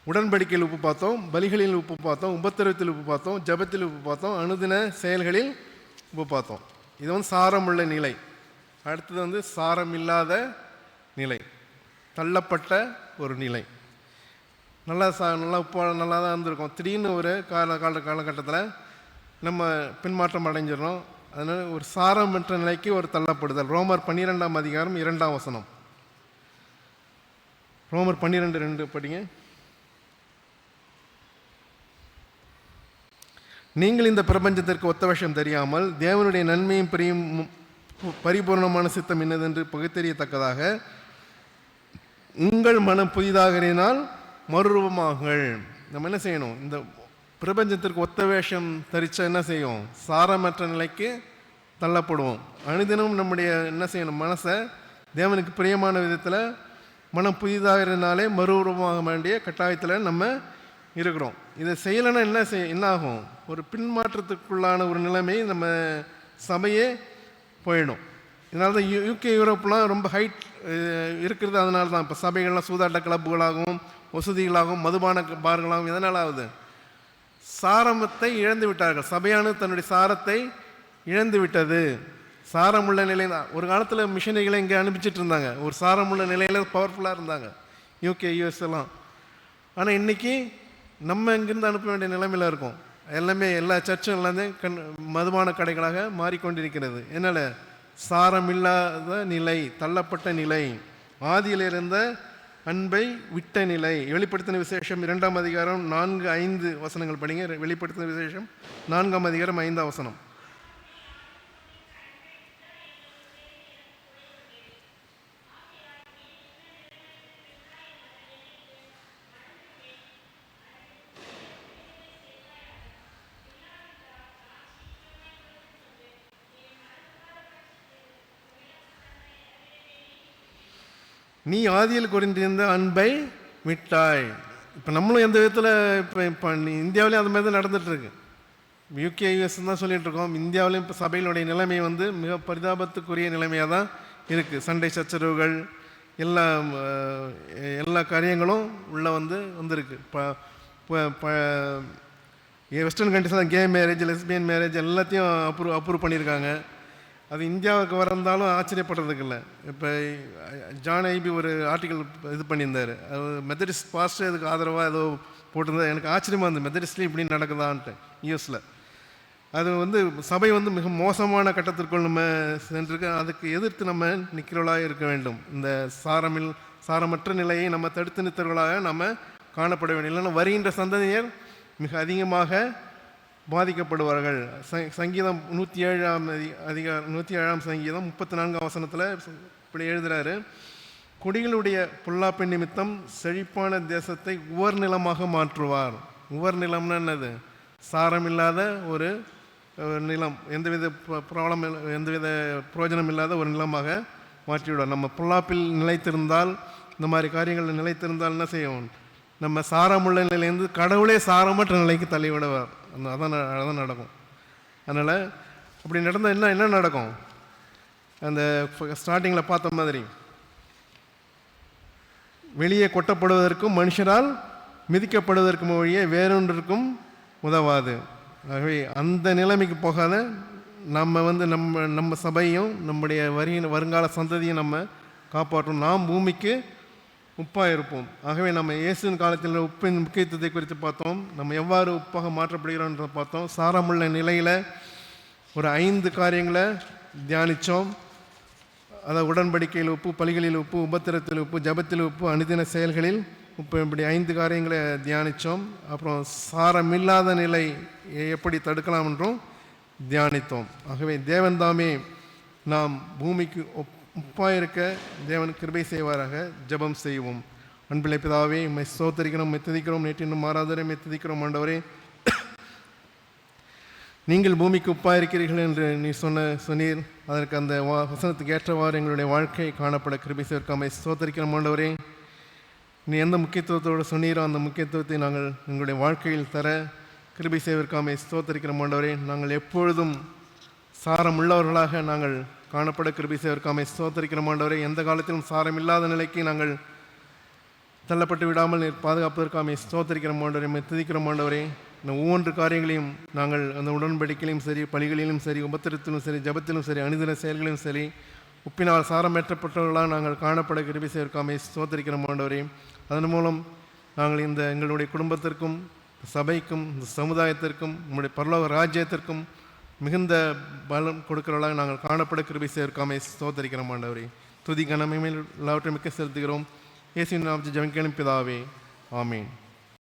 உடன்படிக்கையில் உப்பு பார்த்தோம், பலிகளில் உப்பு பார்த்தோம், உபத்திரவத்தில் உப்பு பார்த்தோம், ஜபத்தில் உப்பு பார்த்தோம், அனுதின செயல்களில் உப்பு பார்த்தோம். இது வந்து சாரமுள்ள நிலை. அடுத்தது வந்து சாரமில்லாத நிலை, தள்ளப்பட்ட ஒரு நிலை. நல்லா நல்லா தான் இருந்திருக்கும். திடீர்னு ஒரு காலகட்டத்தில் நம்ம பின்மாற்றம் அடைஞ்சிடறோம். அதனால் ஒரு சாரமற்ற நிலைக்கு ஒரு தள்ளப்படுதல். ரோமர் 12:2 ரோமர் 12:2 படிங்க. நீங்கள் இந்த பிரபஞ்சத்திற்கு ஒத்த விஷயம் தெரியாமல் தேவனுடைய நன்மையும் பிரியும் பரிபூர்ணமான சித்தம் என்னதென்று பகுத்தறியத்தக்கதாக உங்கள் மனம் புதிதாகினால் மறுரூபமாகுங்கள். நம்ம என்ன செய்யணும்? இந்த பிரபஞ்சத்திற்கு ஒத்த வேஷம் தரிச்சா என்ன செய்யும்? சாரமற்ற நிலைக்கு தள்ளப்படுவோம். அனுதினம் நம்முடைய என்ன செய்யணும்? மனசை தேவனுக்கு பிரியமான விதத்தில் மனம் புதிதாகிறதுனாலே மறுரூபமாக வேண்டிய கட்டாயத்தில் நம்ம இருக்கிறோம். இதை செய்யலைன்னா என்ன ஆகும்? ஒரு பின்மாற்றத்துக்குள்ளான ஒரு நிலைமை நம்ம சபையே போயிடும். இதனால தான் யூகே யூரோப்லாம் ரொம்ப ஹைட் இருக்கிறது. அதனால தான் இப்போ சபைகள்லாம் சூதாட்ட கிளப்புகளாகவும் வசதிகளாகவும் மதுபான பார்களாகவும் எதனால் ஆகுது? சாரமத்தை இழந்து விட்டார்கள். சபையானது தன்னுடைய சாரத்தை இழந்து விட்டது. சாரமுள்ள நிலையில் ஒரு காலத்தில் மிஷனரிகளை இங்கே அனுப்பிச்சிட்டு இருந்தாங்க. ஒரு சாரமுள்ள நிலையில் பவர்ஃபுல்லாக இருந்தாங்க, யூகே யூஎஸ் எல்லாம். ஆனால் இன்றைக்கி நம்ம இங்கேருந்து அனுப்ப வேண்டிய நிலைமையில் இருக்கோம். எல்லாமே எல்லா சர்ச்சும் எல்லாமே மதுபான கடைகளாக மாறிக்கொண்டிருக்கிறது. என்னால் சாரம் இல்லாத நிலை, தள்ளப்பட்ட நிலை, ஆதியில் இருந்த அன்பை விட்ட நிலை. வெளிப்படுத்தின விசேஷம் 2ஆம் அதிகாரம் 4-5 வசனங்கள் படிங்க. வெளிப்படுத்தின விசேஷம் 4ஆம் அதிகாரம் 5ஆம் வசனம். நீ ஆதியில் குறிந்திருந்த அன்பை விட்டாய். இப்போ நம்மளும் எந்த விதத்தில் இப்போ இந்தியாவிலையும் அந்த மாதிரி தான் நடந்துகிட்ருக்கு. யூகே யூஎஸ் தான் சொல்லிகிட்டு இருக்கோம். இந்தியாவிலையும் இப்போ சபையினுடைய நிலைமை மிக பரிதாபத்துக்குரிய நிலைமையாக தான் இருக்குது. சண்டை சச்சரவுகள் எல்லா காரியங்களும் உள்ளே வந்திருக்கு. இப்போ வெஸ்டர்ன் கண்ட்ரிஸ் தான் கே மேரேஜ், லெஸ்பியன் மேரேஜ் எல்லாத்தையும் அப்ரூவ் பண்ணியிருக்காங்க. அது இந்தியாவுக்கு வரந்தாலும் ஆச்சரியப்படுறதுக்கு இல்லை. இப்போ ஜான் ஐபி ஒரு ஆர்டிக்கல் இது பண்ணியிருந்தார். அது மெத்தடிஸ்ட் பாஸ்டர் அதுக்கு ஆதரவாக ஏதோ போட்டிருந்தா எனக்கு ஆச்சரியமாக இருந்தது. மெத்தடிஸ்ட்லேயும் இப்படி நடக்குதான்ட்டு யூஎஸில். அது சபை மிக மோசமான கட்டத்திற்குள் நம்ம சென்றிருக்கு. அதுக்கு எதிர்த்து நம்ம நிற்கிறவர்களாக இருக்க வேண்டும். இந்த சாரமற்ற நிலையை நம்ம தடுத்து நிறுத்தவர்களாக நம்ம காணப்பட வேண்டும். இல்லைன்னா வருகின்ற சந்ததியர் மிக அதிகமாக பாதிக்கப்படுவார்கள். சங்கீதம் 107ஆம் அதிகாரம் 107ஆம் சங்கீதம் 34ஆம் வசனத்தில் இப்படி எழுதுகிறாரு, குடிகளுடைய பொல்லாப்பின் நிமித்தம் செழிப்பான தேசத்தை உவர் நிலமாக மாற்றுவார். உவர் நிலம்னா என்னது? சாரம் இல்லாத ஒரு நிலம், எந்தவித ப்ராப்ளம் எந்தவித பிரயோஜனம் இல்லாத ஒரு நிலமாக மாற்றிவிடுவார். நம்ம பொல்லாப்பில் நிலைத்திருந்தால், இந்த மாதிரி காரியங்கள் நிலைத்திருந்தால் என்ன செய்வோம்? நம்ம சாரமுள்ள நிலையிலேருந்து கடவுளே சாரமற்ற நிலைக்கு தள்ளிவிடுவார். அதான் நடக்கும். அதனால் அப்படி நடந்தால் என்ன நடக்கும்? அந்த ஸ்டார்டிங்கில் பார்த்த மாதிரி வெளியே கொட்டப்படுவதற்கும் மனுஷரால் மிதிக்கப்படுவதற்கும் வழியே வேறொன்றிற்கும் உதவாது. ஆகவே அந்த நிலைமைக்கு போகாத நம்ம சபையும் நம்முடைய வருங்கால சந்ததியும் நம்ம காப்பாற்றும். நாம் பூமிக்கு உப்பாக இருப்போம். ஆகவே நம்ம இயேசுவின் காலத்தில் உப்பின் முக்கியத்துவத்தை குறித்து பார்த்தோம். நம்ம எவ்வாறு உப்பாக மாற்றப்படுகிறோன்ற பார்த்தோம். சாரமுள்ள நிலையில் ஒரு 5 காரியங்களை தியானித்தோம். அதாவது உடன்படிக்கையில் உப்பு, பலிகளில் உப்பு, உபத்திரத்தில் உப்பு, ஜபத்தில் உப்பு, அனுதின செயல்களில் உப்பு, இப்படி 5 காரியங்களை தியானித்தோம். அப்புறம் சாரமில்லாத நிலை எப்படி தடுக்கலாம் என்றும் தியானித்தோம். ஆகவே தேவன் தாமே நாம் பூமிக்கு உப்பாக இருக்க தேவன் கிருபை செய்வாராக. ஜெபம் செய்வோம். அன்பிலே பிதாவே, உம்மை ஸ்தோத்திரிக்கிறோம், மெத்துதிக்கிறோம், நேற்றினும் மாறாதவரை மெத்துதிக்கிறோம். ஆண்டவரே, நீங்கள் பூமிக்கு உப்பாக இருக்கிறீர்கள் என்று நீ சொன்னீர். அதற்கு அந்த வசனத்துக்கு ஏற்றவாறு எங்களுடைய வாழ்க்கை காணப்பட கிருபை செய்வதற்காக ஸ்தோத்திரிக்கிறோம். ஆண்டவரே, நீ எந்த முக்கியத்துவத்தோடு சொன்னீரோ அந்த முக்கியத்துவத்தை நாங்கள் எங்களுடைய வாழ்க்கையில் தர கிருபை செய்வதற்காக ஸ்தோத்திரிக்கிறோம். ஆண்டவரே, நாங்கள் எப்பொழுதும் சாரம் உள்ளவர்களாக நாங்கள் காணப்பட கிருபை செய்வதற்காக ஸ்தோத்திரிக்கிறோம். ஆண்டவரே, எந்த காலத்திலும் சாரம் இல்லாத நிலைக்கு நாங்கள் தள்ளப்பட்டு விடாமல் பாதுகாப்பதற்காக ஸ்தோத்திரிக்கிறோம். ஆண்டவரே, துதிக்கிறோம். ஆண்டவரே, இந்த ஒவ்வொன்று காரியங்களையும் நாங்கள் அந்த உடன்படிக்கையிலும் சரி, பலிகளிலும் சரி, உபத்திரத்திலும் சரி, ஜபத்திலும் சரி, அனுதின செயல்களிலும் சரி, உப்பினால் சாரமேற்றப்பட்டவர்களாக நாங்கள் காணப்பட கிருபை செய்வதற்காக ஸ்தோத்திரிக்கிறோம். ஆண்டவரே, அதன் மூலம் நாங்கள் இந்த எங்களுடைய குடும்பத்திற்கும், சபைக்கும், இந்த சமுதாயத்திற்கும், நம்முடைய பரலோக ராஜ்யத்திற்கும் மிகுந்த பலம் கொடுக்கிறவர்களாக நாங்கள் காணப்பட கிருபை செய்வதற்காக ஸ்தோத்திரிக்கிறோம். ஆண்டவரே, துதி கனமே எல்லாவற்றையும் மிக்க செலுத்துகிறோம். இயேசுவின் நாமத்தில் ஜெபம் கேளும் பிதாவே, ஆமீன்.